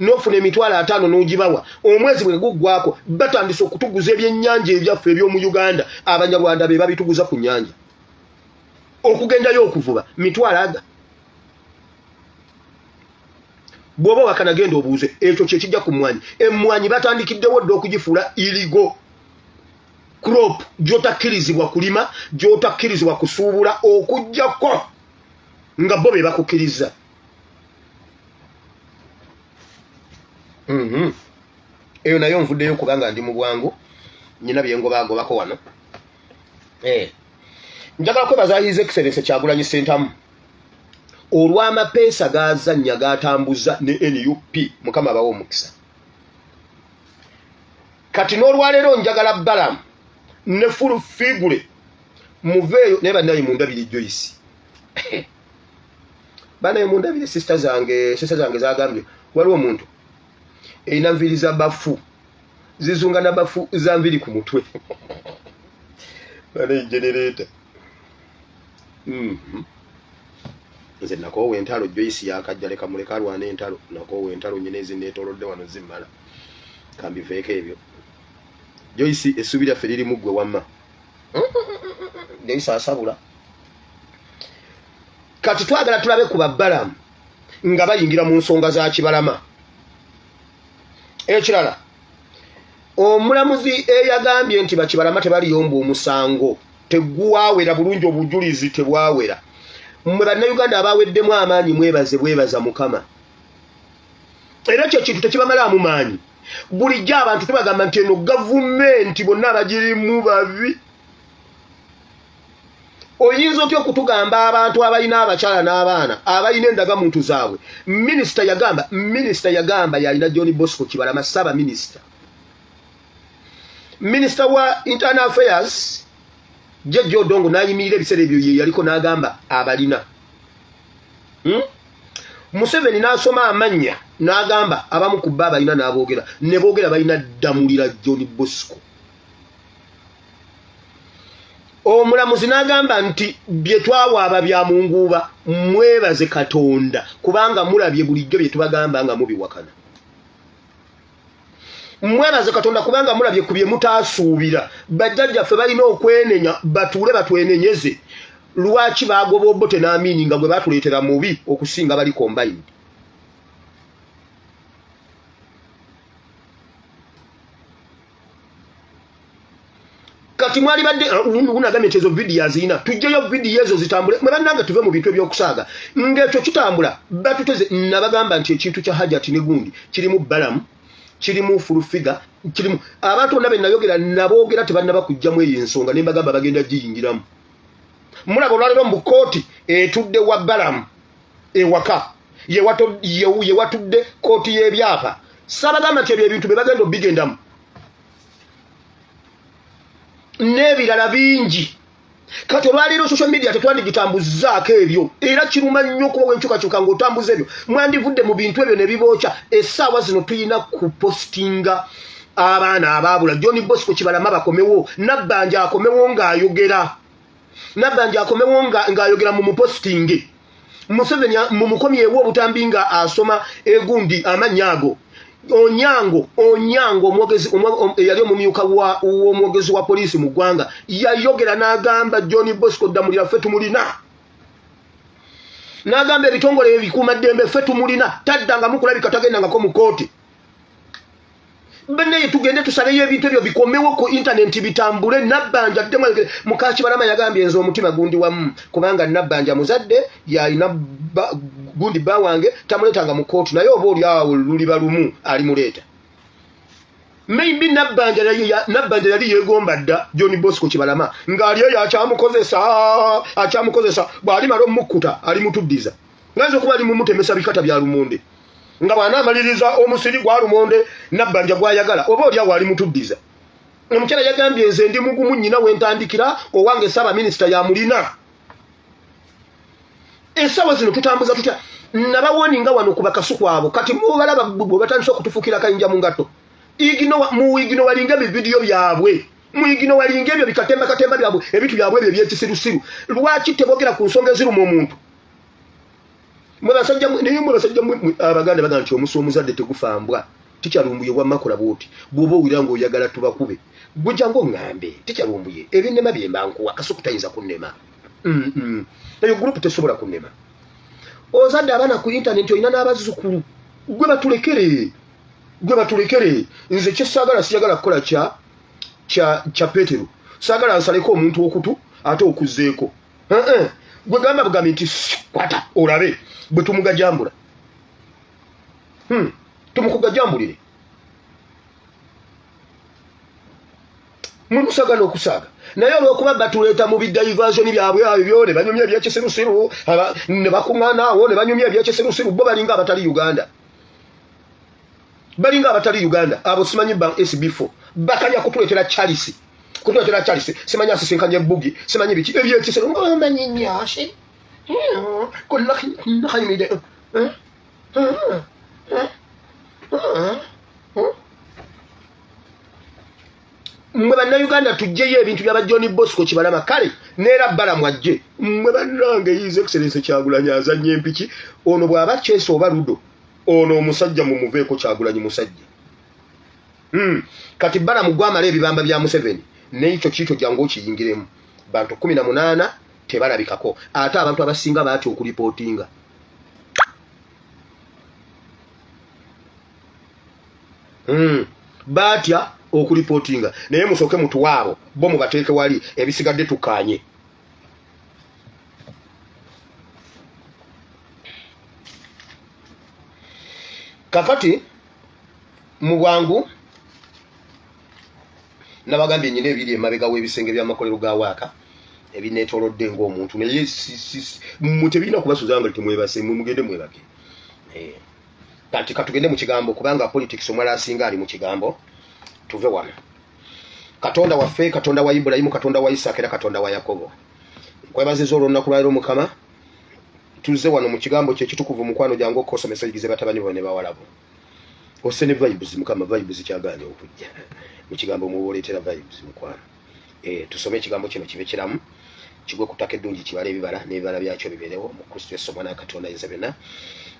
n'ofuna emitwalo 5 n'ogibawa omwezi bwe guggwako batandise okutuguza ebyennyanja ebyaffe eby'omu Uganda abanyarwanda be babituguza ku nnyanja okugendayo okuvuba mitwalo aga bw'oba wakanagenda obuuze ekyo kye kijja ku mmwanyi emmwanyi batandikiddewo dde okugifuula iligo crop gy'otakkirizibwa kulima gy'otakkirizibwa kusuubula okuggyako nga bo be bakukkiriza eyo nayo nvuddeyo kubanga ndi mu bwangu nyina byengobagobako wano njagala kwebaza His Excellency Kyagulanyi Ssentamu olw'amapeesa gazannya gatambuza ne NUP mukama abawo omukisa kati n'olwaleero njagala Balaam ne Fulu Figure muveeyo naye bannaye mundabire Joyce bannaye mundabire sister zange zagambye waliwo omuntu erina nviiri za bafu zizunga na bafu za nviiri ku mutwe bannaye generator nze nakoowa entalo Joyce yakajja leka muleka alwana entalo nakoowa entalo nyina ezineetoolodde wano zimmala kambiveeko ebyo Joyce essubi lyaffe liri muggwe wamma Joyce asabula kati twagala tulabe ku babbalamu nga bayingira mu nsonga za Kibalama. Ekirala, omulamuzi eyagambye nti Bakibalama tebaliyomba omusango teguwaawera bulungi, obujulizi tebwawera. Mmwe bannayuganda abaweddemu amaanyi bwebaza Mukama. Era ekyo kintu tekibamalaamu maanyi. Bulijjo abantu tubagamba nti eno gavumenti bonna abagirimu babi. Oyinza otya okutugamba abantu abalina abakyala n'abaana abalina endagamuntu zaabwe? Minisita yagamba yalina John Bosco Kibalama, Saba Minisita. Minisita wa Internal Affairs Jeje Odongo n'ayimirira ebiseera ebyo ye yaliko n'agamba abalina. Museveni n'asoma amannya n'agamba abamu ku bba abalina n'aboogera. Ne boogera balina ddamulira John Bosco. Omulamuzi n'agamba nti bye twawaaba bya mu nguuba mwebaze Katonda kubanga mulabye bulijjo bye tubagamba nga mubiwakana. Mwebaze Katonda kubanga mulabye ku bye mutaasuubira. Bajjajjaffe balina okwenenya batuule batwenenyeze. Lwaki bagoba Obote n'Amini nga gwe batuleetera mubi okusinga bali combined? Kati mwali badde unagambye ezo video azina tujjeyo video ezo zitambule mwe bannange tuve mu bintu eby'okusaaga ng'ekyo kitambula batuteze nabagamba nti ekintu kya Hajati ne gundi kirimu Balamu kirimu Fulufiga kirimu abantu bonna bennayogera naboogera tebannaba kujjamu eyo ensonga ne mbagamba bagenda giyingiramu. Mulaba olwaliro mu kooti etudde wa Balamu ewaka ye watudde kooti y'ebyapa sabagamba nti ebyo ebintu bye bagenda obigendamu n'ebirala bingi. Kati olwaliro social media tetwandigitambuzaako ebyo era kiruma nnyo kuba wenkyukakyuka ng'otambuza ebyo. Mwandivudde mu bintu ebyo ne bibookya. Essaawa zino tulina kupostinga abaana abaabula. John Bosco Kibalama bakomewo, Nabbanja akomewo ng'ayogera. Nabbanja akomewo ng'ayogera mu mupostinge. Museveni mumukomyewo obutambi nga asoma egundi amannya ago. Onyango omwogezi yali omumyuka w'omwogezi wa poliisi mu ggwanga yayogera n'agamba John Bosco ddamulira ffe tumulina. N'agamba ebitongole ebikuumaddembe ffe tumulina taddangamu kulabika tagendangako mu kooti. Benne tugende tusabeyo ebintu ebyo bikomewo ku internet bitambule. Nabbanja ddemwalekere muka Kibalama yagambye nze omutima gundi wamu kubanga Nabbanja muzadde yalina gundi bba wange tamuleetanga mu kooti naye oba oli awo luliba lumu alimuleeta. Maybe Nabbanja yali yeegomba dda John Bosco Kibalama ng'ali eyo akyamukozesa bw'alimala omukkuta alimutuddiza ngayinza okuba alimumutemesa bikata bya lumonde nga bw'anaamaliriza omusiri gwa lumonde Nabbanja gw'ayagala oba oli awo alimutuddiza. Omukyala yagambye nze ndi mugumu nnyina wentandikira owange Saba Minisita yamulina. Essaawa zino tutambuza tutya nabawoninga wano ku bakasuku abo kati mubalaba bwe batandise okutufukira kayinja mu ngatto. Muigino walinga ebividiyo byabwe muigino walinga ebyo bikatemba byabwe ebintu byabwe ebyo ebyekisirusiru. Lwaki teboogera ku nsonga eziruma omuntu? Mwe basajja Abaganda bagamba nti omusu omuzadde tegufambwa tikyalumbuye wammakola bwoti bw'oba owira ng'oyagala tubakube gujja ng'oŋŋambe tikyalumbuye ebyennema byemba nkuwa kasuku tayinza kunnema. Eyo gurupu tesobola kunnema. Ozadde abaana ku internet olina n'abazzukulu gwe batulekere. Nze kyesaagala siyagala kukola kya Petero saagala nsaleko omuntu okutu ate okuzzeeko. Gwe gamba bugambi nti kwata olabe bwe tumugajambula. Tumukugajambulire mumusagala okusaaga naye olw'okuba batuleeta mu bidivasioni byabwe ebyo ne banyumya ebyekisirusiru ne bakuŋŋaanaawo ne banyumya ebyekisirusiru bo balinga abatali Uganda. Abo simanyi ba SB4 bakajja kutuleetera Charles simanyi asisinkanye Bugi simanyi biki ebyekisiru ngomanyi nyashi konnakayimide mwe bannayuganda tujjeyo ebintu byaba John Bosco Kibalama kale neera Balamu ajje mwe bannange His Excellency Kyagulanyi azanye empiki ono bw'aba Chase oba Ludo ono omusajja mumuveeko Kyagulanyi musajja. Kati Balamu gwamala ebibamba bya Museveni n'ekyo kiito jangu okiyingiremu bantu 18 tebalabikako ate abantu abasinga baatya okulipootinga. Baatya okulipootinga naye musooke mutuwaabo bo mubateeke wali ebisigadde tukanye. Kakati mu bwangu nabagambye nyine ebiri emabega w'ebisenge by'amakolero ga waaka ebineetoolodde ng'omuntu naye tebirina kubasuza nga temwebase mugende mwebage. Kati katugende mu kigambo kubanga politics omwala asinga ali mu kigambo. Tuve wano. Katonda waffe, Katonda wa Ibrahimu, Katonda wa Isaka era Katonda wa Yakobo. Kwebaziza olunaku lwa leero Mukama. Tuze wano mu kigambo kye kitukuvu mukwano jangu okosomesa igize batabani bone bawalabo. Ose ne vibes Mukama vibes kyaganye okujja. Mu kigambo muboletera vibes mukwano. Tusome kigambo kino kibe kiramu. Kigwe kutaka eddungi kibale ebibala n'ebibala byakyo biberewo mu Kristo Yesu mwana Katonda yezebena.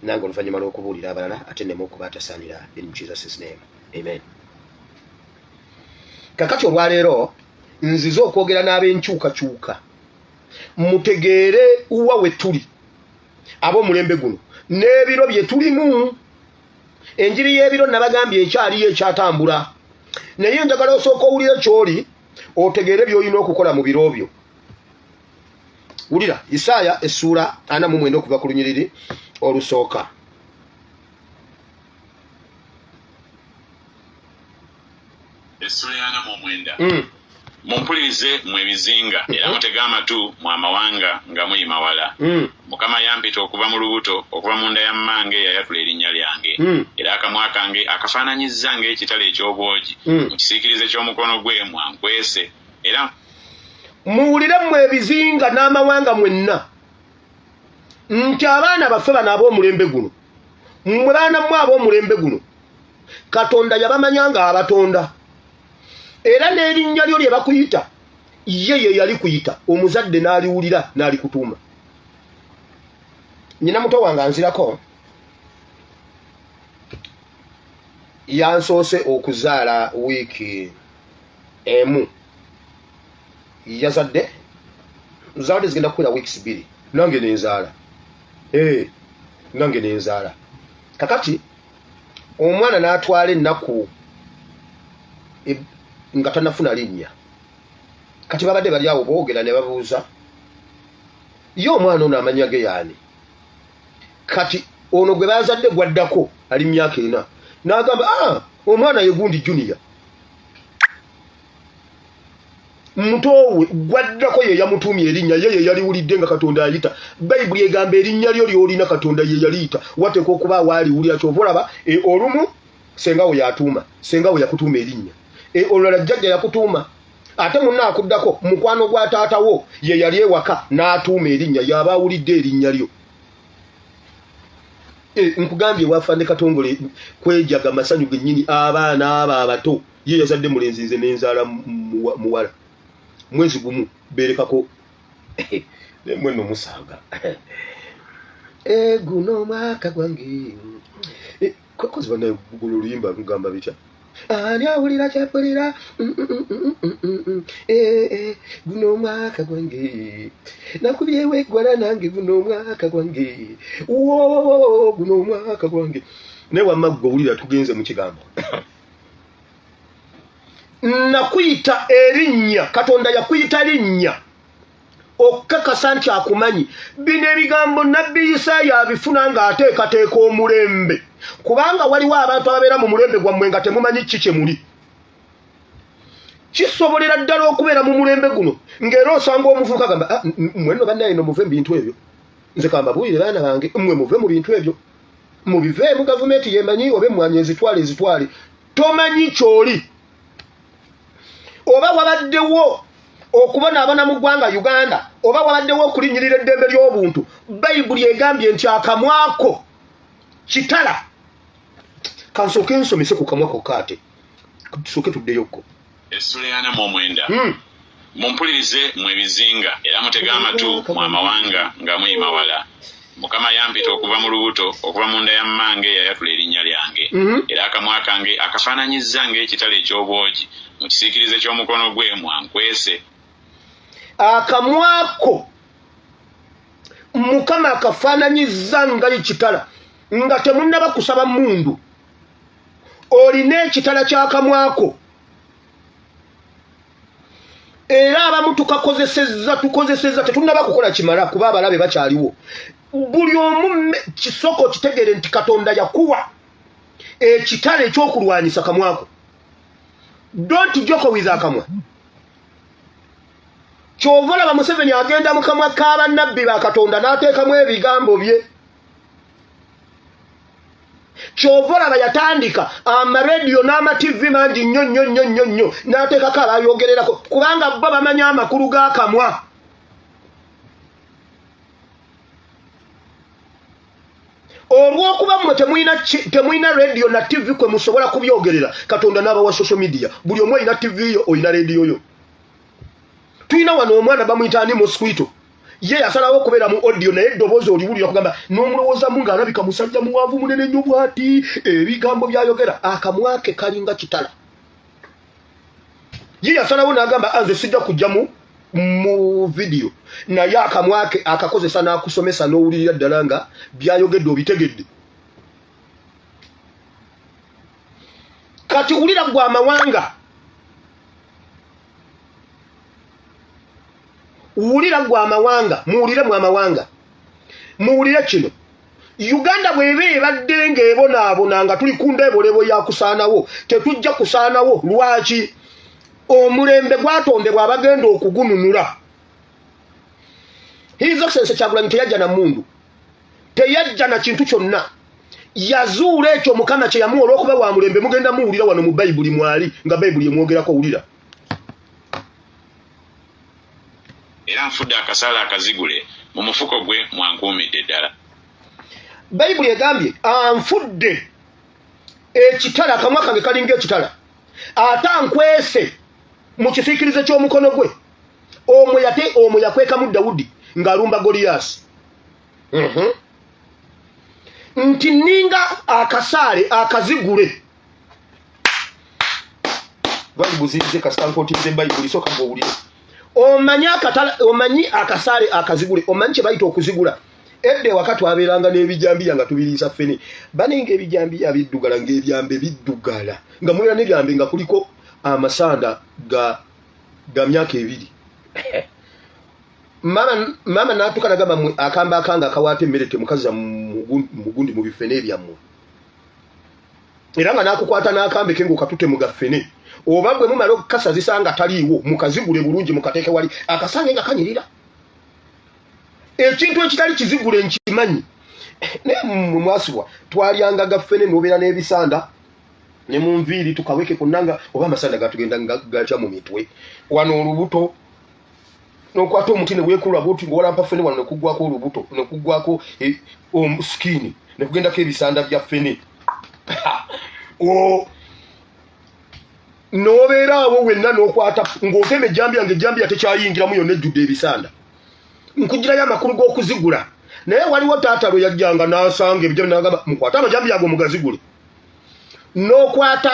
Nange oluvannyuma lw'okubuulira abalala ate ne mukubatasaanira in Jesus' name. Amen. Kakati olwaleero nzize okwogera n'ab'enkyukakyuka mutegeere uwa we tuli ab'omulembe guno n'ebiro bye tulimu. Enjiri y'ebiro nabagambye ekyaliyo ekyatambula naye njagala osooka owulire kyoli otegeere by'olina okukola mu biro byo. Wulira Isaaya essuula 49 okuva ku lunyiriri olusooka. Essuula ya 49. Mumpulirize mwe ebizinga era mutege amatu mu amawanga nga muyima wala. Mukama yampita okuva mu lubuto okuva mu nda ya mmange yayatula erinnya lyange. Era akamwa kange akafaananyizza ng'ekitala eky'obwogi mu kisiikirize ky'omukono gwe mwankwese. Era muwulire mwe ebizinga n'amawanga mwenna nti abaana baffe bano ab'omulembe guno mmwe baana mmwe ab'omulembe guno Katonda yabamanya nga abatonda. Era n'erinnya lyo lye bakuyita ye yali kuyita omuzadde n'aliwulira n'alikutuuma. Nyina muto wange anzirako yansoose okuzaala wiiki emu. Yazadde zaade zigenda kukwera weeks 2 nange nenzaala. Nange nenzaala. Kakati omwana n'atwala ennaku nga tanafuna linnya. Kati babadde bali awo boogera ne babuuza ye omwana ono amanya ge yaani. Kati ono gwe bazadde gwaddako ali myaka 4 n'agamba omwana ye gundi junior. Mutowe gwaddako ye yamutumye erinnya ye yaliwulidde nga Katonda ayita. Bayibuli egamba erinnya lyo lyolina Katonda ye yaliyita. Wateeka okuba waali wulira kyovolaba olumu sengawo yatuuma sengawo yakutuuma erinnya. Olulala jjajja yakutuuma ate munna akuddako mukwano gwa taatawo ye yali ewaka n'atuuma erinnya yaba awulidde erinnya lyo. Nkugambye wafande Katongole kwejaga masanyu gennyini abaana abo abato ye yazadde mulenzi nze n'enzaala muwala. Mwezi gumu berekako nemwe no musanga guno mwaka gwange kokozi bana gululuyimba ngamba bitya ani awulira kyapulira guno mwaka gwange nakubyewe gwala nange guno mwaka gwange guno mwaka gwange ne wamaggo wulira tugenze mu kigambo. Nakuyita erinnya Katonda yakuyita linnya okakasa nti akumanyi. Bino ebigambo nabbi Isaaya abifuna nga ateekateeka omulembe kubanga waliwo abantu ababeera mu mulembe gwammwe nga temumanyi kiki muli. Kisobolera ddala okubeera mu mulembe guno ng'era osanga omuvubuka gamba mwenno bannaye no muve mu bintu ebyo. Nze kamba buulire baana bange mmwe muve mu bintu ebyo mubiveemu gavumenti yemanyi obe mwanye ezitwale tomanyi kyoli. Oba wabaddewo okubonaabona mu ggwanga Uganda oba wabaddewo okulinnyirira eddembe ly'obuntu Bayibuli egambye nti akamwako kitala. Kansooke nsomese ku kamwako kaate tusooke tuddeyokko. Essuula ya 49. Mumpulirize mwe ebizinga era mutege amatu mu amawanga nga muyima wala. Mukama yampita okuva mu lubuto okuva mu nda ya mmange yayatula erinnya lyange. Era akamwa kange akafaananyizza ng'ekitala eky'obwogi mu kisiikirize ky'omukono gwe mwankwese. Akamwako mukama akafaananyiza nga ekitala nga temunnaba kusaba mundu olina ekitala kyakamwako era abamu tukozesezza tetunnaba kukola kimala kuba abalabe bakyaliwo buli omu kisoko kitegere nti Katonda yakuwa ekitala ekyokulwanyisa kamwako. Don't joke with akamwa. Kyovola ba Museveni agenda mu kamwa k'abannabbi ba Katonda n'ateekamu ebigambo bye. Kyovola bayatandika amaredio n'amativi mangi nnyo n'ateekako abayogererako kubanga bo bamanya amakulu g'akamwa. Olw'okuba mmwe temuyina radio na TV kwe musobola kubyogerera Katonda n'abawa social media buli omu olina TV yo olina radio yo. Tuyina wano omwana bamuyita ani Mosquito ye yasalawo okubeera mu audio naye eddoboozi oliwulira kugamba n'omulowoozamu ng'alabika musajja muwanvu munene nnyo bw'ati ebigambo byayogera akamwake kalinga kitala. Ye yasalawo n'agamba anze sijja kujja mu video naye akamwake akakozesa n'akusomesa n'owulirira ddala nga byayogedde obitegedde. Kati wulira gwa amawanga, wulira gwa amawanga, muwuliremu amawanga, muwulire kino. Uganda bw'eba ebadde ng'ebonaabona nga tuli ku ndeebolebo ya kusaanawo tetujja kusaanawo. Lwaki? Omulembe gwatondebwa abagenda okugununula. His Excellency Kyagulanyi teyajja na mundu, teyajja na kintu kyonna, yazuula ekyo Mukama kye yamuwa olw'okuba wa mulembe. Mugenda muwulira wano mu Bayibuli mwali nga Bayibuli emwogerako. Wulira. Era nfudde akasaala akazigule mu mufuko gwe mwankuumidde ddala. Bayibuli egambye anfudde ekitala akamwa kange kalinga ekitala ate ankwese mu kifiikirize ky'omukono gwe. Omwo yakwekamu Dawudi ng'alumba Goliyasi. Nti ninga akasaale akazigule. Balibuzize kasitankootinze Bayibuli soka ng'owulire. Omanyi akasaale akazigule, omanyi kye bayita okuzigula. Edde wakati wabeeranga n'ebijambiya nga tubiriisa ffene baninga ebijambiya biddugala ng'ebyambe biddugala nga mulira n'ebyambe nga kuliko amasanda ga myaka 2. Mama n'atuuka n'agamba mmwe akamba akanga akawaata emmere temukaza mugundi mu bifene ebyammwe era nga n'akukwata n'akambe ke ng'okatute mu gaffene oba gwe mumala okukasazisa nga taliiwo mukazigule bulungi mukateeke wali akasange nga kanyirira. Ekintu ekitali kizigule nkimanyi naye mwasibwa twalyanga gaffene n'obeera n'ebisanda ne mu nviiri tukaweke kunnanga oba amasanda gatugenda gaca mu mitwe wano olubuto n'okwata omuti ne weekulwa bwoti ng'owalampa ffene wano ne kuggwako olubuto ne kuggwako omusikini ne kugendako ebisanda bya ffene n'obeera awo wenna n'okwata ng'otema ejjambiya ng'ejjambiya tekyayingiramu yonna ejjudde ebisanda. Nkugirayo amakulu g'okuzigula naye waliwo taata lwe yajjanga n'asanga ebijambi n'agamba mukwate amajambiya ago mugazigule. N'okwata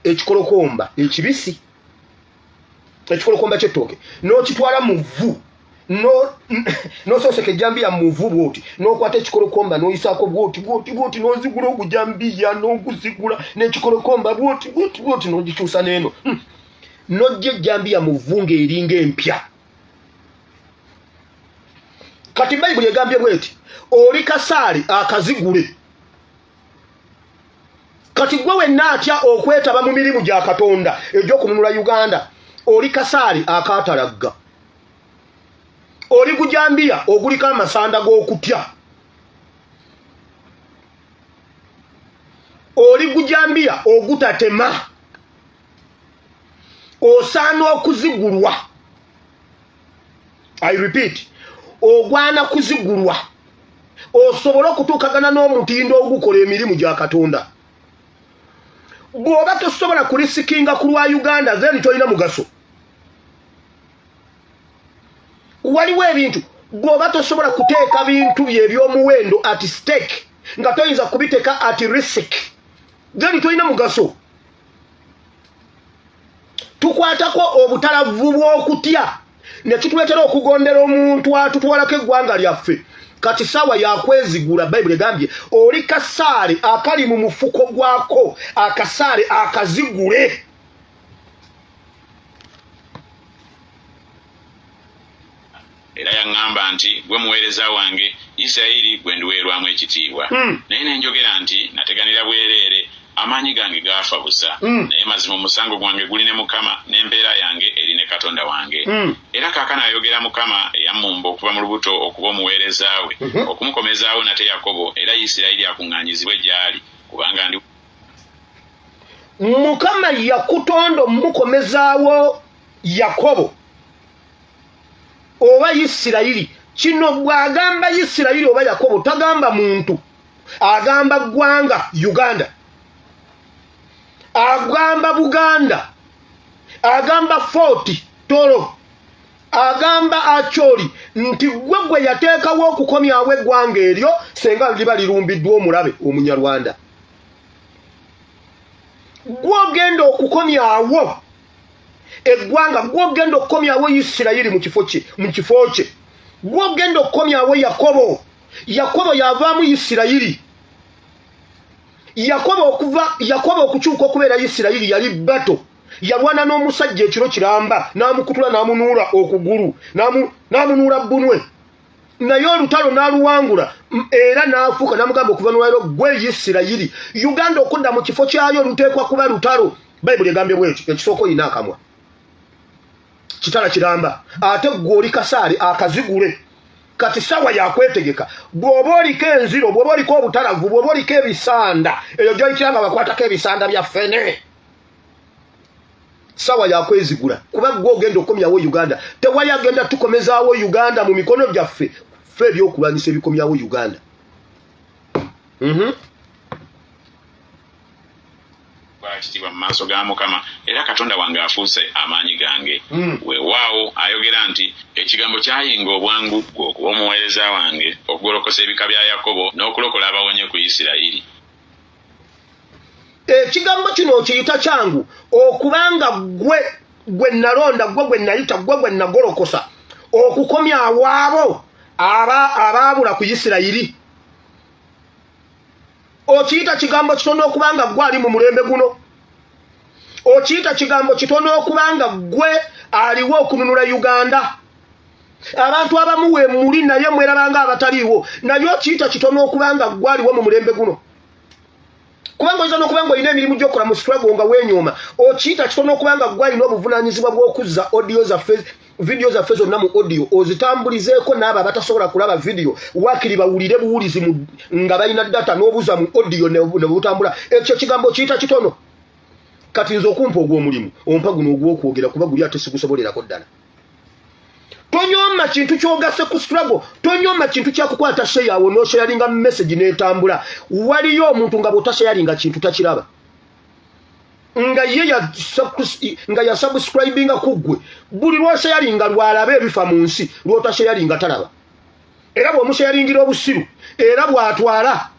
ekikolokomba ekibisi, ekikolokomba ky'ettooke n'okitwala mu vvu n'osooseka ejjambiya mu vvu bwoti n'okwata ekikolokomba n'oyisaako bwoti n'ozigula ogujambiya n'oguzigula n'ekikolokomba bwoti n'ogikyusa n'eno n'ojja ejjambiya mu vvu ng'eringa empya. Kati Bayibuli egambye bweti oli kasaale akazigule. Kati gwe wenna atya okwetaba mu mirimu gya Katonda egy'okununula Uganda oli kasaale akaatalagga. Oli gujambiya oguliko amasanda g'okutya. Oli gujambiya ogutatema. Osaana okuzigulwa. I repeat. Ogwana kuzigulwa osobola okutuukagana n'omutindo ogukola emirimu gya Katonda. Bw'oba tosobola kulisikinga ku lwa Uganda then tolina mugaso. Waliwo ebintu bw'oba tosobola kuteeka bintu bye eby'omuwendo at stake nga toyinza kubiteeka at risk then tolina mugaso. Tukwatako obutalavu bw'okutya ne kituleetera okugondera omuntu atutwalako eggwanga lyaffe kati sawa yakwezigula Bible egambye oli kasaale akali mu mufuko gwako akasaale akazigule. Era yaŋŋamba nti gwe muweereza wange Isirayiri gwe ndiweerwamu ekitiibwa. Naye ne njogera nti nateganira bwereere amaanyi gange gaafa busa. Naye mazima omusango gwange guli ne Mukama n'embeera yange eri ne Katonda wange. Era kaakano ayogera Mukama eyammumba okuva mu lubuto okuba omuweereza we okumukomezaawo nate Yakobo era Isirayiri akuŋŋaanyizibwe gy'ali kubanga ndi Mukama yakutonda omukomezaawo Yakobo oba Isirayiri. Kino bw'agamba Isirayiri oba Yakobo tagamba muntu, agamba ggwanga Uganda, agamba Buganda, agamba Fort Toro, agamba Acholi nti gwe yateekawo okukomyawo eggwanga eryo senga liba lirumbiddwa omulabe Omunyarwanda. Gw'ogenda okukomyawo eggwanga, gw'ogenda okukomyawo Isirayiri mu kifo kye, gw'ogenda okukomyawo Yakobo. Yakobo yavaamu Isirayiri. Yakobo okukyuka okubeera Isirayiri yali bato. Yalwana n'omusajja ekiro kiramba n'amukutula n'amunuula okugulu n'amunuula bbunwe. Naye olutalo n'aluwangula era n'afuuka n'amugamba okuva n'olwaleero gwe Isirayiri. Uganda okudda mu kifo kyayo luteekwa kuba lutalo. Bayibuli egambye bw'ekyo, ekisooka olina akamwa kitala kiramba, ate gwe oli kasaale akazigule. Kati sawa yakwetegeka bw'oba oliko enziro, bw'oba oliko obutalavu, bw'oba oliko ebisanda, eyo gy'oyitira bakwatako ebisanda bya ffene. Sawa yakwezigula kuba gwe ogenda okukomyawo Uganda. Tewali agenda tukomezaawo Uganda mu mikono gyaffe ffe ebyokulwanyisa ebikomyawo Uganda. Kitiibwa mu maaso ga Mukama era Katonda wange afuuse amaanyi gange. Weewaawo ayogera nti ekigambo kyayinga obwangu gwe okuba omuweereza wange okugolokosa ebika bya Yakobo n'okulokola abawonye ku Isirayiri. Ekigambo kino okiyita kyangu okubanga gwe nalonda, gwe nayita, gwe nagolokosa okukomyawo abo abaabula ku Isirayiri. Okiyita kigambo kitono okubanga gwe ali mu mulembe guno. Okiyita kigambo kitono okubanga gwe aliwo okununula Uganda. Abantu abamu we muli naye mwerabanga abataliiwo. Naye okiyita kitono okubanga gwe aliwo mu mulembe guno. Kubanga oyinza n'okubanga olina emirimu gy'okola mu struggle nga weenyooma. Okiyita kitono okubanga gwe alina obuvunaanyizibwa bw'okuzza audio zaffe, video zaffe zonna mu audio ozitambulizeeko n'abo abatasobola kulaba video wakiri bawulire buwulizi nga balina data n'obuza mu audio ne butambula. Ekyo kigambo kiyita kitono. Kati nze okumpa ogw'omulimu ompa guno ogw'okwogera kuba guli ate sigusobolerako ddala. Tonyooma kintu ky'ogase ku struggle, tonyooma kintu kyakukwata sheyawo n'osheyalinga message n'etambula. Waliyo omuntu nga bw'otasheyalinga kintu takiraba. Nga ye ya subscribinga ku ggwe. Buli lw'osheyalinga lwalaba ebifa mu nsi, lw'otasheyalinga talaba. Era bw'omusheyalingira obusiru, era bw'atwala.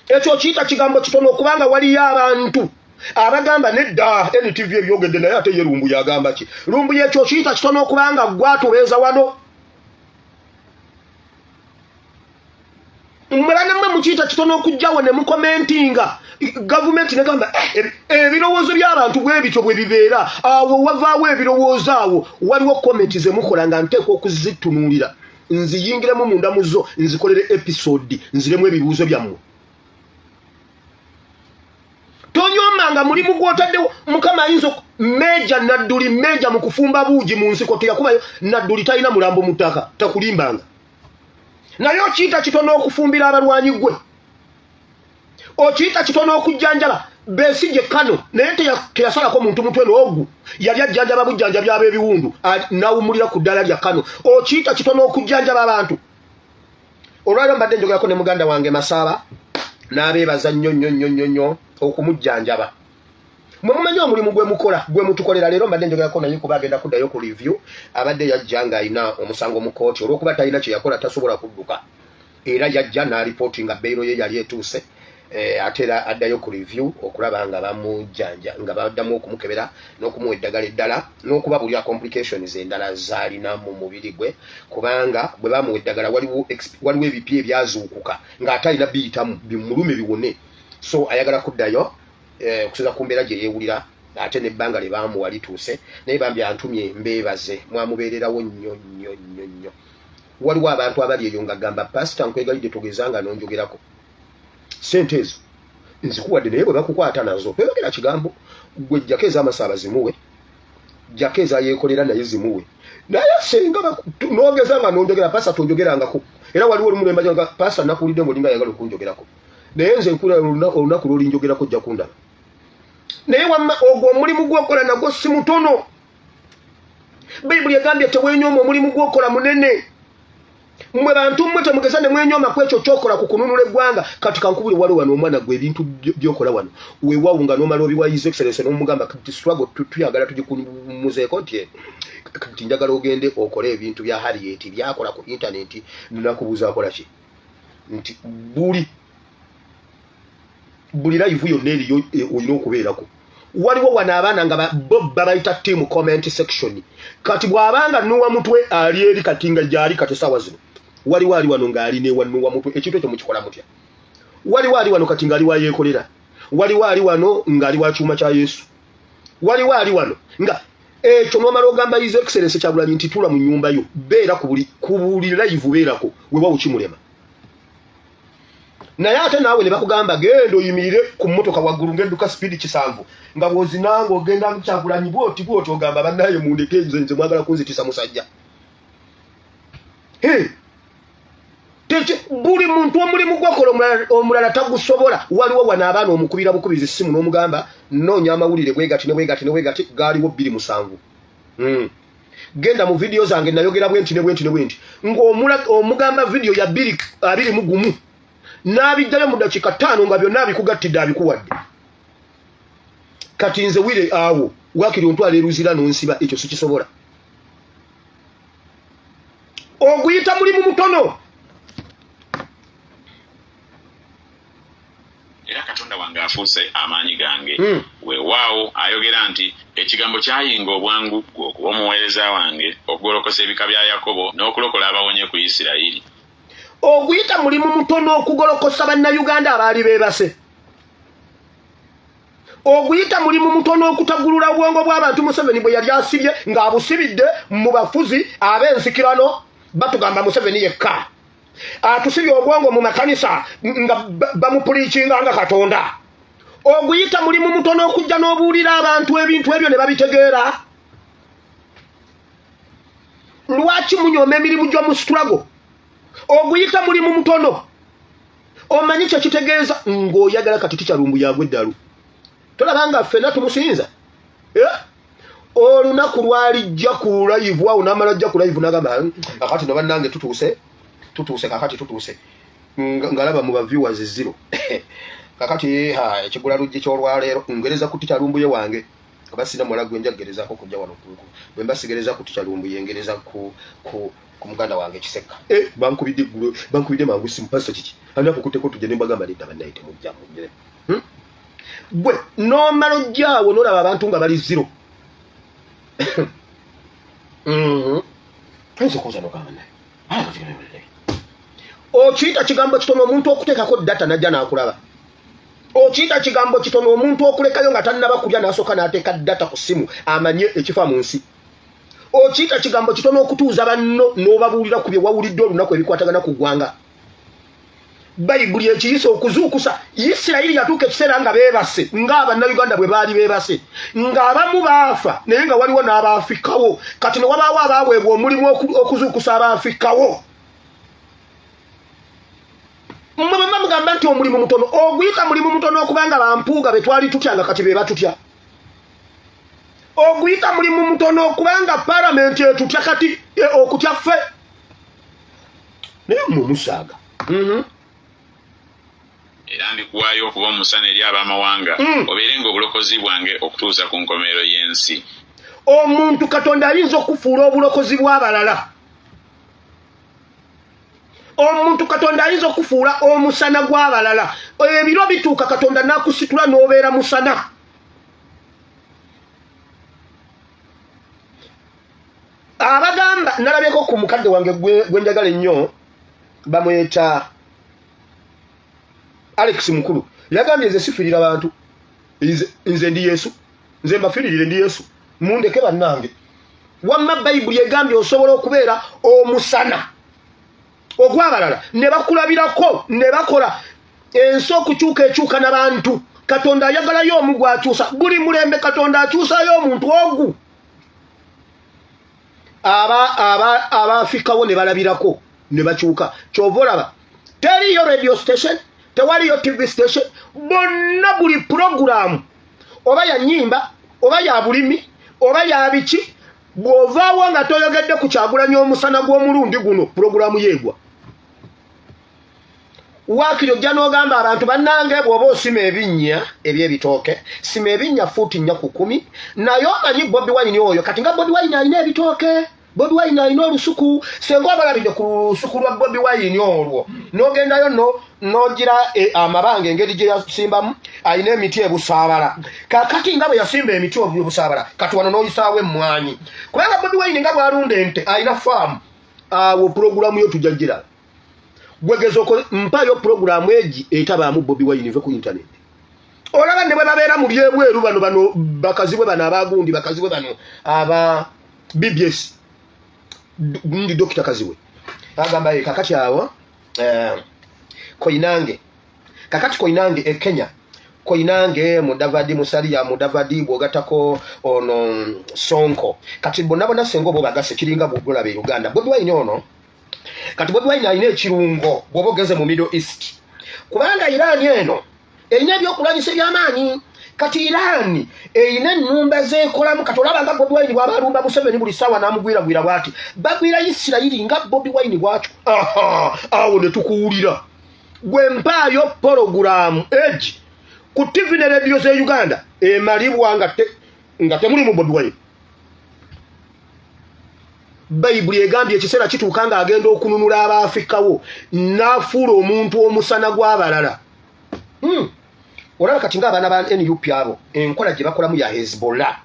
Ekyo kiyita kigambo kitono okubanga waliyo abantu abagamba nedda NTV ebyogedde naye ate ye Lumbu yagamba ki? Lumbu yekyo kiyita kitono okubanga gwatubeeza wano. Mmulana mmwe mukiyita kitono okujjawo ne mukomentinga. Gavumenti negamba ebirowoozo by'abantu bwe bityo bwe bibeera. Awo wavaawo ebirowoozo awo waliwo komenti ze mukola nga nteekwa okuzitunuulira. Nziyingiremu munda mu zo nzikolere episode nziremu ebibuuzo byammwe. Tonyoomanga mulimu gw'otaddewo. Mukama ayinza Meja Nadduli, Meja mu kufumba buugi mu nsiko teyakubayo. Nadduli talina mulambo mu ttaka, takulimbanga. Naye okiyita kitono okufumbira abalwanyi gwe. Okiyita kitono okujjanjala. Besigye Kano naye teyasalako muntu mutwe n'ogu. Yali ajjanjaba bujjanjabi ab'ebiwundu n'awumulira ku ddala lya Kano. Okiyita kitono okujjanjaba abantu. Olwaliro mbadde njogerako ne muganda wange Masaaba n'abeebaza nnyo okumujjanjaba. Mwe mumanyi omulimu gwe mukola, gwe mutukolera. Leero mbadde njogerako naye kuba agenda kuddayo ku review. Abadde yajja ng'alina omusango mu kooti olw'okuba talina kye yakola tasobola kudduka. Era yajja n'alipooti nga beyiro ye yali etuuse. atera addayo ku review okulaba nga bamujanja nga baddamu okumukebera n'okumuwa eddagala eddala n'okubabulira complications endala zaalina mu mubiri gwe kubanga bwe bamuwa eddagala waliwo ebipya ebyazuukuka ng'atalina biyitamu bimulume biwone so ayagala kuddayo okusoza ku mbeera gye yeewulira ate n'ebbanga lye baamuwa lituuse naye bambi antumye mbeebaze mwamubeererawo nnyo waliwo abantu abali eyo nga gamba pasita nkwegalidde togezanga n'onjogerako sente ezo nzikuwadde naye bwe bakukwata nazo toyogera kigambo gwe jjako ez'amasaba zimuwe jjako ezayeekolera naye zimuwe naye senga n'ogeza nga n'onjogera pasita tonjogerangako era waliwo olumulemba nga pasita nakuwulidde ng'olinga ayagala okunjogerako naye nze nkula olunaku lw'olinjogerako jja kundaba naye wamma ogwo omulimu gw'okola nagwo si mutono bayibuli egambye tewenyooma omulimu gw'okola munene mwe bantu mmwe temugeza ne mwenyooma ku ekyo kyokola ku kununula eggwanga kati kankubule waliwo wano omwana gwe ebintu byokola wano weewaawo nga n'omala obiwa his excellence n'omugamba kati struggle tuyagala tugikumuzeeko kati njagala ogende okole ebintu bya Harriet byakola ku intaneti nakubuuza akola ki nti buli live yonna eriyo olina okubeerako waliwo wano abaana nga babayita team comment section kati bw'abanga nuwa mutwe ali eri kati nga gyali kati sawa zino waliwo ali wano ng'ali newanuwa mutwe ekintu ekyo mukikola mutya waliwo ali wano kati ng'ali wayeekolera waliwo ali wano ng'ali wa kyuma kya Yesu waliwo ali wano nga ekyo n'omala ogamba his excellence Kyagulanyi nti tula mu nnyumba yo beera ku buli live beerako weewa ukimulema naye ate naawe ne bakugamba genda oyimirire ku mmotoka waggulu ng'edduka speed 7 nga bw'ozinanga ogenda Kyagulanyi bwoti ogamba bannaye mundeke nze mwagala kunzitisa musajja buli muntu omulimu gwakola omulala tagusobola waliwo wano abaana omukubira bukubizi simu n'omugamba noonya amawulire bwegati gaaliwo 27 genda mu video zange nayogera bwenti ng'omugamba video ya 21 n'abijjayo mu dakiika 5 nga byonna abikugattidde abikuwadde kati nze wire awo wakiri ontwala eruzira n'onsiba ekyo sikisobola oguyita mulimu mutono era Katonda wange afuuse amaanyi gange weewaawo ayogera nti ekigambo kyayinga obwangu gwe okuba omuweereza wange okugolokosa ebika bya Yakobo n'okulokola abawonye ku Isirayiri oguyita mulimu mutono okugolokosa bannayuganda abaali beebase oguyita mulimu mutono okutagulula obwongo bw'abantu Museveni bwe yali asibye ng'abusibidde mu bafuzi ab'ensikirano batugamba Museveni yekka atusibye obwongo mu makanisa nga bamupuliikinga nga Katonda oguyita mulimu mutono okujja n'obuulira abantu ebintu ebyo ne babitegeera lwaki munyooma emirimu gy'omu struggle oguyita mulimu mutono omanyi kye kitegeeza ng'oyagala kati tikyalumbu yagweddalu tolabanga ffenna tumusinza olunaku lwalijja ku live awo n'amala ajja ku live n'agamba kakati no bannange tutuuse kakati tutuuse ngalaba mu baviewers 0 kakati ekigula lujji ky'olwaleero ngereza ku tikyalumbuye wange abasina mwala gwe njagerezako kujja wano kunku bwe mbasigereza ku tikyalumbuye ngereza ku muganda wange Kiseka bankubidde mangu simpasa kiki anda kukuteko tujje nembagamba lidda bannaite mujja mujje gwe n'omala ojjaawo n'olaba abantu nga bali 0 Tuzokoza no kama naye. Okiyita kigambo kitono omuntu okuteekako data najja n'akulaba. Okiyita kigambo kitono omuntu okulekayo nga tannaba kulya n'asooka n'ateeka data ku ssimu amanye ekifa mu nsi. Okiyita kigambo kitono okutuuza banno n'obabuulira ku bye wawulidde olunaku ebikwatagana ku ggwanga. Bayibuli ekiyisa okuzuukusa Isirayiri yatuuka ekiseera nga beebase ng'Abannayuganda bwe baali beebase ng'abamu baafa naye nga waliwo n'abaafikawo kati ne wabaawo abaaweebwa omulimu okuzuukusa abaafikawo. Mmwe bwe mugamba nti omulimu mutono oguyita mulimu mutono okubanga bampuuga be twali tutya nga kati be batutya. Oguyita mulimu mutono okubanga paramenti etutya kati okutya ffe naye mumusaaga. Era ndikuwaayo okuba omusana eri ab'amawanga obeere ng'obulokozi bwange okutuusa ku nkomerero y'ensi. Omuntu Katonda ayinza okufuula obulokozi bw'abalala. omuntu Katonda ayinza okufuula omusana gw'abalala ebiro bituuka Katonda n'akusitula n'obeera musana. Abagamba nalabyeko ku mukadde wange gwe njagala ennyo bamweta Alex mukulu yagambye nze sifirira abantu nze ndi Yesu nze mbafiririre ndi Yesu mundeke bannange wamma Bayibuli egambye osobola okubeera omusana ogw'abalala ne bakulabirako ne bakola ensi okukyuka ekyuka n'abantu. Katonda ayagalayo omu gwakyusa buli mulembe Katonda akyusayo omuntu ogu. Abafikawo ne balabirako ne bakyuka. Kyova olaba teriyo radio station tewaliyo TV station bonna buli program oba ya nnyimba oba ya bulimi oba ya biki bw'ovaawo nga toyogedde ku Kyagulanyi omusana gw'omulundi guno programu yeegwa. Waakiri ojja n'ogamba abantu bannange bw'oba osima ebinnya eby'ebitooke sima ebinnya fuuti nnya ku 10 naye omanyi Bobi Wine oyo kati nga Bobi Wine alina ebitooke Bobi Wine alina olusuku senga obalabidde ku lusuku lwa Bobi Wine olwo n'ogendayo n'ogira amabanga engeri gye yasimbamu alina emiti ebusaabala kakati nga bwe yasimba emiti ebusaabala kati wano n'oyisaawo emmwanyi kubanga Bobi Wine nga bw'alunda ente alina faamu awo pulogulamu yo tujja gira gwegezo mpayo programu egi etabaamu Bobi Wine ve ku internet. Olaba ne bwe babeera mu byebweru bano bakazi bwe bano abagundi bakazi bwe bano aba BBS ndi Dr. Kaziwe agamba kakati awo Koinange kakati Koinange e Kenya Koinange Mudavadi Musalia Mudavadi bwogatako ono Sonko kati bonna sengo bo bagase kiringa bwogola be Uganda Bobi Wine ono kati Bobi Wine alina ekirungo bw'obogeze mu Middle East kubanga Iran eno erina ebyokulabisa eby'amaanyi kati Iran erina ennumba zeekolamu kati olaba nga Bobi Wine bw'aba alumba Museveni buli ssaawa n'amugwiragwira bw'ati bagwira Isirayiri nga Bobi Wine bw'atyo awo ne tukuwulira gwe mpaayo porogulamu egi ku TV ne radio ze Uganda emalibwa nga temuli mu Bobi Wine. Bayibuli egambye ekiseera kituuka nga agenda okununula Abaafrikawo n'afuula omuntu omusana gw'abalala. Olaba kati ng'abaana ba NUP abo enkola gye bakolamu ya Hezbollah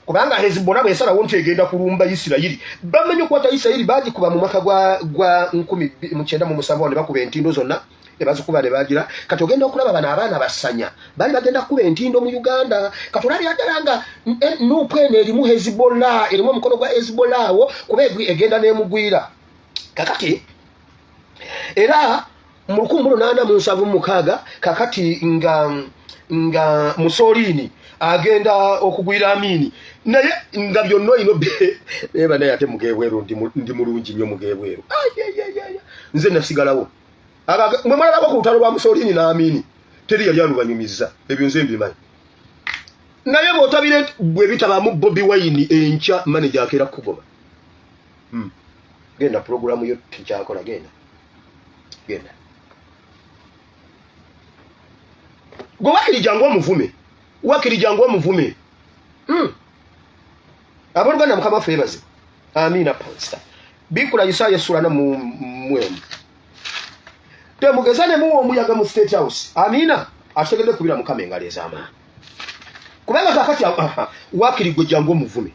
kubanga Hezbollah bw'esalawo nti egenda kulumba Isirayiri bamenye okukwata Isirayiri baagikuba mu mwaka gwa 1997 ne bakuba entindo zonna ne bazikuba ne baagira kati ogenda okulaba bano abaana basanya bali bagenda kuba entindo mu Uganda kati olabira ddala nga NUP eno erimu Hezbollah erimu omukono gwa Hezbollah wo kuba egenda n'emugwira kakati era mu 1876 kakati nga Mussolini agenda okugwira Amini naye nga byonna ino eba naye ate mugebweru ndi mulungi nnyo mugebweru nze nasigalawo mwe mwalaba ku lutalo lwa Mussolini na Amini teri yali alubanyumiza ebyo nze mbimanyi naye bw'otabire bwe bitabamu Bobi Wine enkya manager akeera kugoba genda programu yo tikyakola genda gwe wakirijanga omuvume abooluganda mukama ffe yebaze amina pastor bikula Isaya sura na mwemu temugeza ne muwa omuyaga mu State House amina ategedde kubira mukama engalo ez'amaanyi kubanga kakati wakirigwe jangu omuvume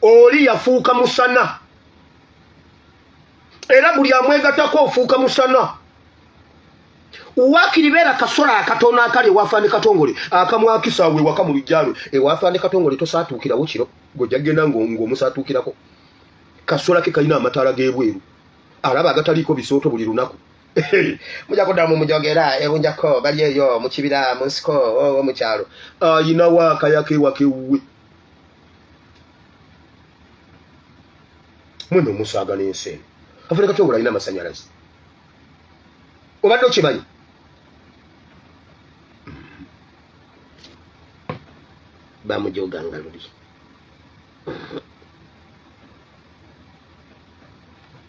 oli yafuuka musana era buli amwegatako ofuuka musana wakiribera kasola akatona akali wafande katongole akamwakisa we wakamu bijalo wafande katongole tosatukira wukiro gojagenda ngo musatukirako kasola ke kalina amatala gebweru alaba agataliko bisoto buli lunaku muja kodamu mujogera ebunjako bali eyo mu kibira mu nsiko o mu kyalo ayina waka yake wakewe mwene musaga n'ense afirika katongole alina amasanyalazi obadde okimanyi bamujoganga luli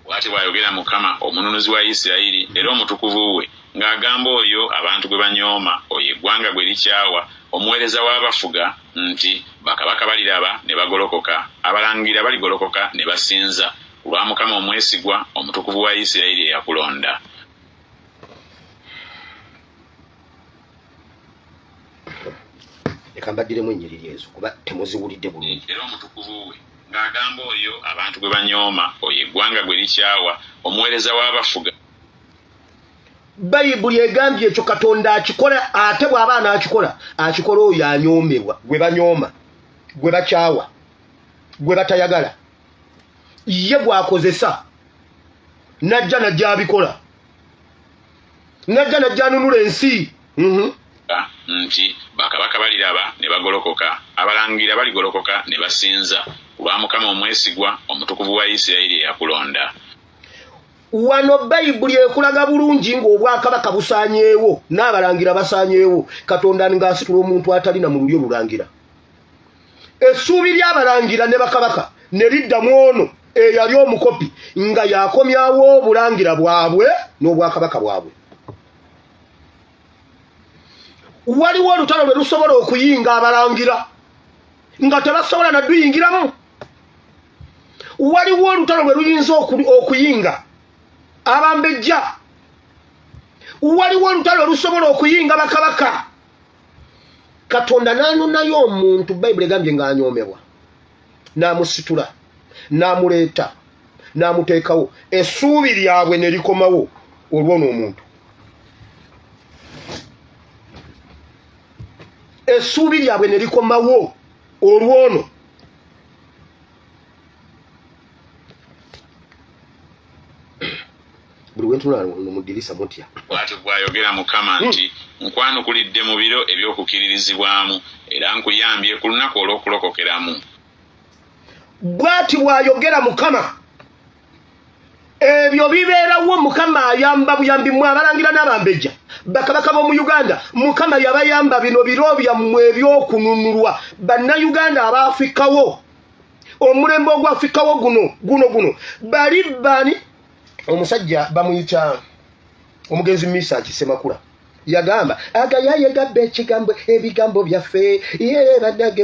wati bwayogera Mukama omununuzi wa Isirayiri era omutukuvu we ng'agamba oyo abantu gwe banyooma oyo eggwanga gwe likyawa omuweereza w'abafuga nti bakabaka baliraba ne bagolokoka abalangira baligolokoka ne basinza olwa Mukama omwesigwa omutukuvu wa Isirayiri eyakulonda. Ekambaddiremu ennyiriri ezo kuba temuziwulidde bulungi. Era omutukuvu we ng'agamba oyo abantu gwe banyooma, oyo eggwanga gwe likyawa, omuweereza w'abafuga. Bayibuli egambye ekyo Katonda akikola, ate bw'aba anaakikola akikola oyo anyoomebwa, gwe banyooma, gwe bakyawa, gwe batayagala. Ye bw'akozesa najja abikola, najja anunula ensi. Nti bakabaka baliraba ne bagolokoka, abalangira baligolokoka ne basinza, olwa Mukama omwesigwa omutukuvu wa Isirayiri eyakulonda. Wano Bayibuli ekulaga bulungi ng'obwakabaka busaanyeewo n'abalangira basaanyeewo, Katonda ng'asitula omuntu atalina mu lulyo lulangira. Essuubi ly'abalangira ne bakabaka ne liddamu ono eyali omukopi nga yakomyawo obulangira bwabwe n'obwakabaka bwabwe. Waliwo olutalo lwe lusobola okuyinga abalangira nga tebasobola nadduyingiramu. Waliwo olutalo lwe luyinza okuyinga abambejja. Waliwo olutalo lusobola okuyinga bakabaka. Katonda n'anyonayo omuntu, Bayibuli egambye ng'anyoomebwa, n'amusitula, n'amuleeta, n'amuteekawo. Essuubi lyabwe ne likomawo olw'ono omuntu. Essuubi lyabwe ne likomawo olw'ono. Buli wentula mudirisa mutya. Bw'atyo bw'ayogera Mukama nti nkwanukulidde mu biro eby'okukiririzibwamu era nkuyambye ku lunaku olw'okulokokeramu. Bw'ati bw'ayogera Mukama. Ebyo bibeerawo Mukama ayamba buyambi mwe abalangira n'abambejja. Bakabaka b'omu Uganda, Mukama yabayamba bino biro byammwe ebyokununulwa. Bannayuganda abaafikawo, omulembe ogwafikawo guno bali bani. Omusajja bamuyita omugenzi Misa Kisemakula yagamba agayaye gabbe ebigambo byaffe badage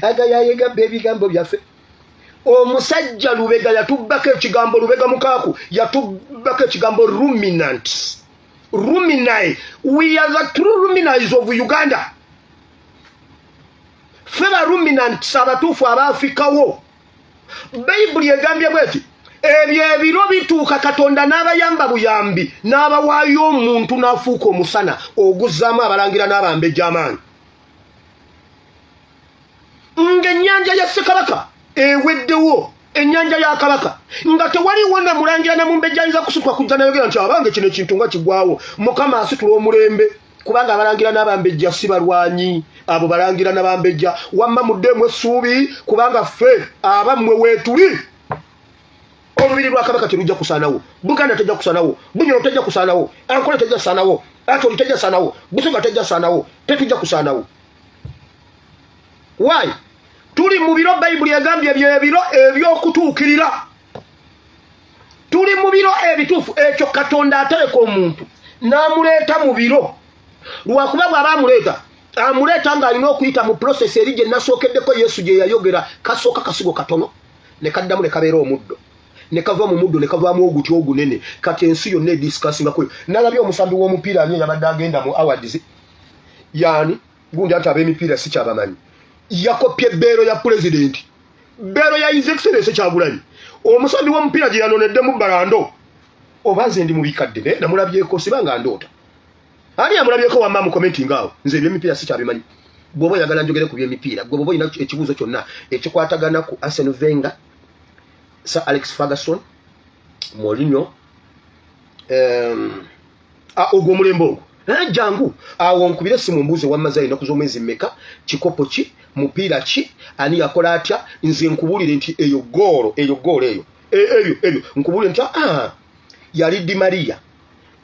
agayaye gabbe ebigambo byaffe. Omusajja Lubega yatubbako ekigambo, Lubega Mukaaku yatubbako ekigambo ruminant. Ruminate. We are the true ruminants of Uganda. Feba ruminant sabatufu abafikawo. Bayibuli egambye bweti ebyo ebiro bituuka Katonda n'abayamba buyambi n'abawaayo omuntu n'afuuka omusana oguzzaamu abalangira n'abambejja amaanyi. Ng'ennyanja ya Ssekabaka eweddewo, ennyanja ya Kabaka nga tewaliwo na mulangira na mumbejja ayinza kusitwa kujja nayogera nti abange kino ekintu nga kiggwawo. Mukama asitula omulembe kubanga abalangira n'abambejja si balwanyi. Abo balangira n'abambejja wamma muddemu essuubi kubanga ffe abammwe weetuli. Olubiri lwa Kabaka terujja kusaanawo, Buganda tejja kusaanawo, Bunyoro tejja kusaanawo, Ankole tejja kusaanawo, Atoli tejja kusaanawo, Busoga tejja kusaanawo, tetujja kusaanawo. Why? Tuli mu biro Bayibuli egambye byebiro eby'okutuukirira. Tuli mu biro ebituufu. Ekyo Katonda atereka omuntu n'amuleeta mu biro. Lwakuba bw'aba amuleeta ng'alina okuyita mu process eri gye nasookeddeko Yesu gye yayogera, kasooka kasigo katono ne kaddamu ne kabeera omuddo. Ne kava mu muddo ne kavaamu ogutyo ogunene. Kati ensi yonna ediscussing kwe. Nalabye omusambi w'omupiira anye yabadde agenda mu awards. Yani gundi ati ab'emipiira si kyabamanyi. Yakopye bero ya president. Bero ya His Excellency Kyagulanyi. Omusambi w'omupiira gye yanonedde mu Balando. Obanze ndi mu bikadde ne namulabyeko sibanga ndoota. Ani amulabyeko wamma mu commenting awo. Nze eby'emipiira si kyabimanyi. Bw'oba oyagala njogere ku by'emipiira, gwe bw'oba olina ekibuuzo kyonna ekikwatagana ku Arsene Wenger, Sir Alex Ferguson, Mourinho, ogwo omulembe ogwo. Jangu awo nkubire simu mbuze wammaza ina kuzomwezi mmeka, kikopo ki, mupiira ki, ani yakola atya, nze nkubulire nti eyo goolo eyo nkubulire nti yali Di Maria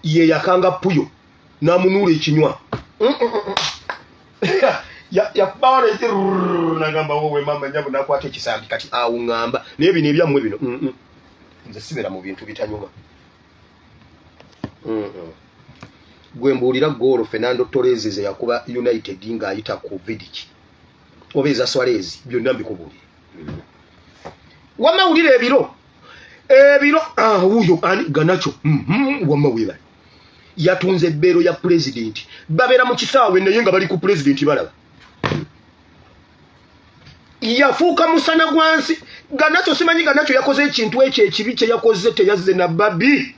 ye yakanga Puyo namunula ekinywa. Yakubawana eti nagamba wowe mama nyabu nakwata ekisambi kati awo ngamba naye bino ebyammwe bino nze sibera mu bintu bitanyuma. Gwe mbuulira goolo Fernando Torres ze yakuba United ng'ayita ku Vidic oba eza Suarez byonna mbikubuulire. Wamawulire ebiro ebiro uyo ani ganacho wamma weba yatunze bero ya president babera mu kisaawe naye nga bali ku president balaba yafuuka musana gwansi ganacho simanyi ganacho yakoze ekintu ekyo ekibi kye yakoze teyazze na babi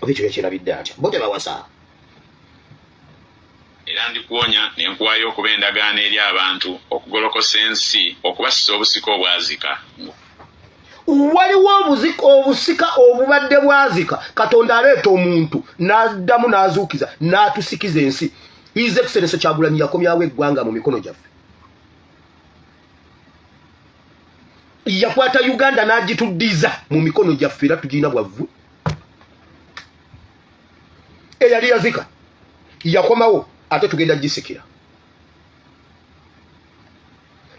ekyo yakirabidde atya bote bawasa era ndikuwonya nenkuwayo okuba endagaano eri abantu okugolokosa ensi okubasisa obusika obwazika waliwo obusika obubadde bwazika Katonda aleeta omuntu n'addamu n'azuukiza n'atusikiza ensi His Excellency Kyagulanyi yakomyawo eggwanga mu mikono gyaffe yakwata Uganda n'agituddiza mu mikono gyaffe era tugirina bwavvu eyali yazika yakomawo ate tugenda gisikira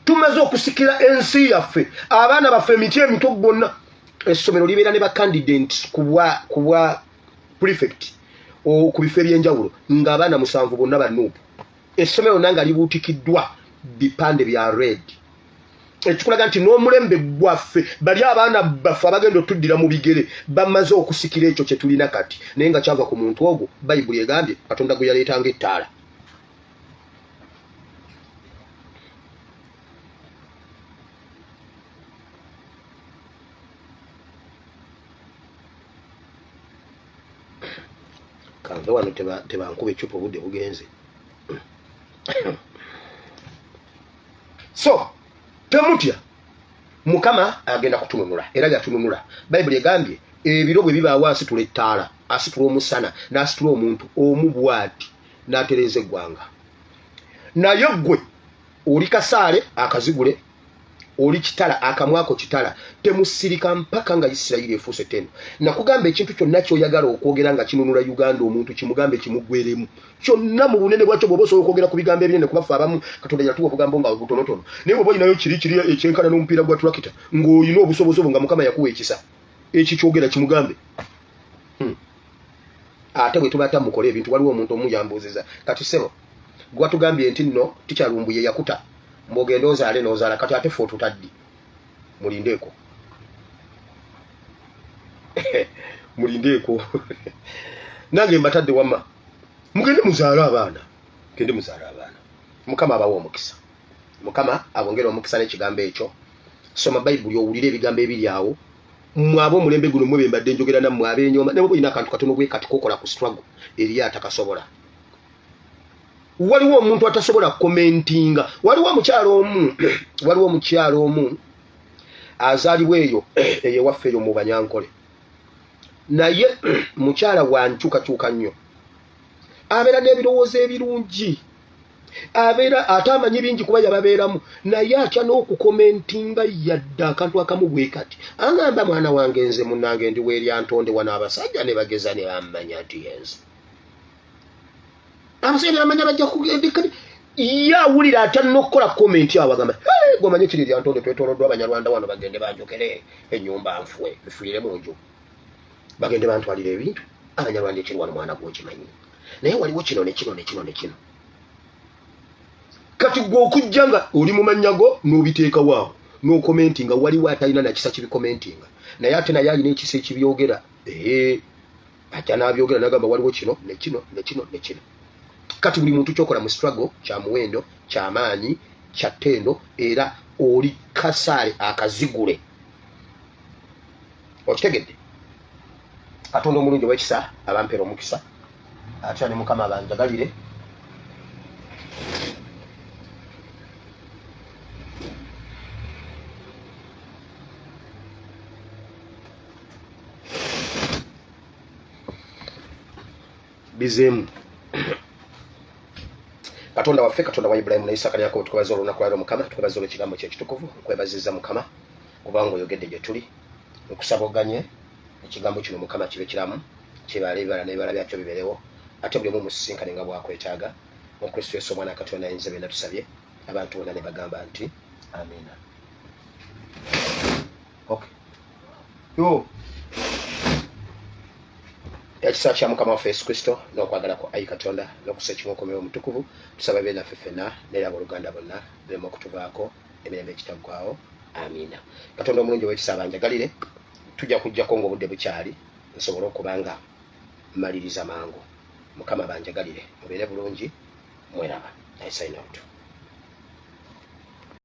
tumaze okusikira ensi yaffe abaana baffe emiti emito bonna essomero libeera ne bakandidate kubwa prefect ku bifo ebyenjawulo ng'abaana 7 bonna banuupu essomero nanga libuutikiddwa bipande bya red ekikulaga nti n'omulembe gwaffe bali abaana baffe abagenda otuddira mu bigere bamaze okusikira ekyo kye tulina kati naye nga kyava ku muntu ogwo bayibuli egambye Katonda gwe yaleetanga ettaala kanve wano tebankuba ecupa obudde bugenze so temutya Mukama agenda kutununula era yatununula Bayibuli egambye ebiro bwe bibaawo asitula ettaala asitula omusana n'asitula omuntu omu bw'ati n'atereeza eggwanga naye ggwe oli kasaale akazigule oli kitala akamwako kitala temusirika mpaka nga Isirayiri efuuse teno nakugamba ekintu kyonna kyoyagala okwogera nga kinunula Uganda omuntu kimugambe kimugweremu kyonna mu bunene bwakyo bw'oba osobola okwogera ku bigambo ebinene kubafa abamu Katonda yatuwa obugambo nga butonotono naye bw'oba olinayo kiri ekyenkana n'omupiira gwa tulakita ng'olina obusobozi obwo nga Mukama yakuwa ekisa eki kyogera kimugambe ate bwe tuba tamukola ebintu waliwo omuntu omuyambuziza kati sebo gwatugambye nti nno tikyalumbuye yakuta mbogenda ozaale n'ozaala kati ate ffe tutaddi mulindeeko mulindeeko nange mbatadde wamma mugende muzaale abaana Mukama abawa omukisa Mukama abongera omukisa n'ekigambo ekyo soma Bayibuli owulire ebigambo ebiri awo mwabo omulembe guno mwe mbadde njogera nammwe ab'enyooma ne bwe bulina akantu katono bwe kati kokola ku struggle eri atakasobola waliwo omuntu atasobola commentinga waliwo omukyalo omu azaliwe eyo eyewaffe eyo mu Banyankole naye mukyala wankyukakyuka nnyo abeera n'ebirowoozo ebirungi abeera ate amanyi bingi kuba yababeeramu naye atya n'okukomentinga yadde akantu akamu bwe kati agamba mwana wange nze munnange ndi weeryantonde wano abasajja ne bageza ne bammanya nti yenze abasajja bamanya bajja kugenda yawulira atya n'okukola komenti awo agamba gomanye kiri lyantonde twetoloddwa Abanyarwanda wano bagende banjokere ennyumba nfwe bifiire mu nju bagende bantwalira ebintu Abanyarwanda ekiri wano mwana gwokimanyi naye waliwo kino ne kino kati gwe okujja nga oli mu mannyago n'obiteeka waawo n'okomentinga waliwo atalina nakisa kibikomentinga naye ate naye alina ekisa ekibyogera atya n'abyogera n'agamba waliwo kino ne kino kati buli muntu kyokola mu struggle kya muwendo kya maanyi kya ttendo era oli kasaale akazigule okitegedde Katonda omulungi ow'ekisa abampeera omukisa atya ne Mukama abanjagalire bizemu Katonda waffe Katonda wa Ibrahimu na Isaka na Yakobo tukabaza olunaku lwa Mukama tukabaza ekigambo kye ekitukuvu nkwebaziza Mukama kubanga oyogedde gye tuli okusaboganye ekigambo kino Mukama kibe kiramu kibale ebibala n'ebibala byakyo biberewo ate buli omu musisinkane nga bwakwetaaga mu Kristo Yesu omwana Katonda ayinza byonna tusabye abantu bonna ne bagamba nti amina. Okay. Yo ekisa kya Mukama waffe Yesu Kristo n'okwagala kwa ayi Katonda n'okusekimu okomyewo omutukuvu tusaba bye naffe ffenna n'era abooluganda bonna birema okutuvaako emirembe ekitaggwaawo amina. Katonda omulungi w'ekisa banjagalire, tujja kujjako ng'obudde bukyali nsobole okubanga maliriza mangu. Mukama banjagalire, mubeere bulungi, mweraba. I sign out.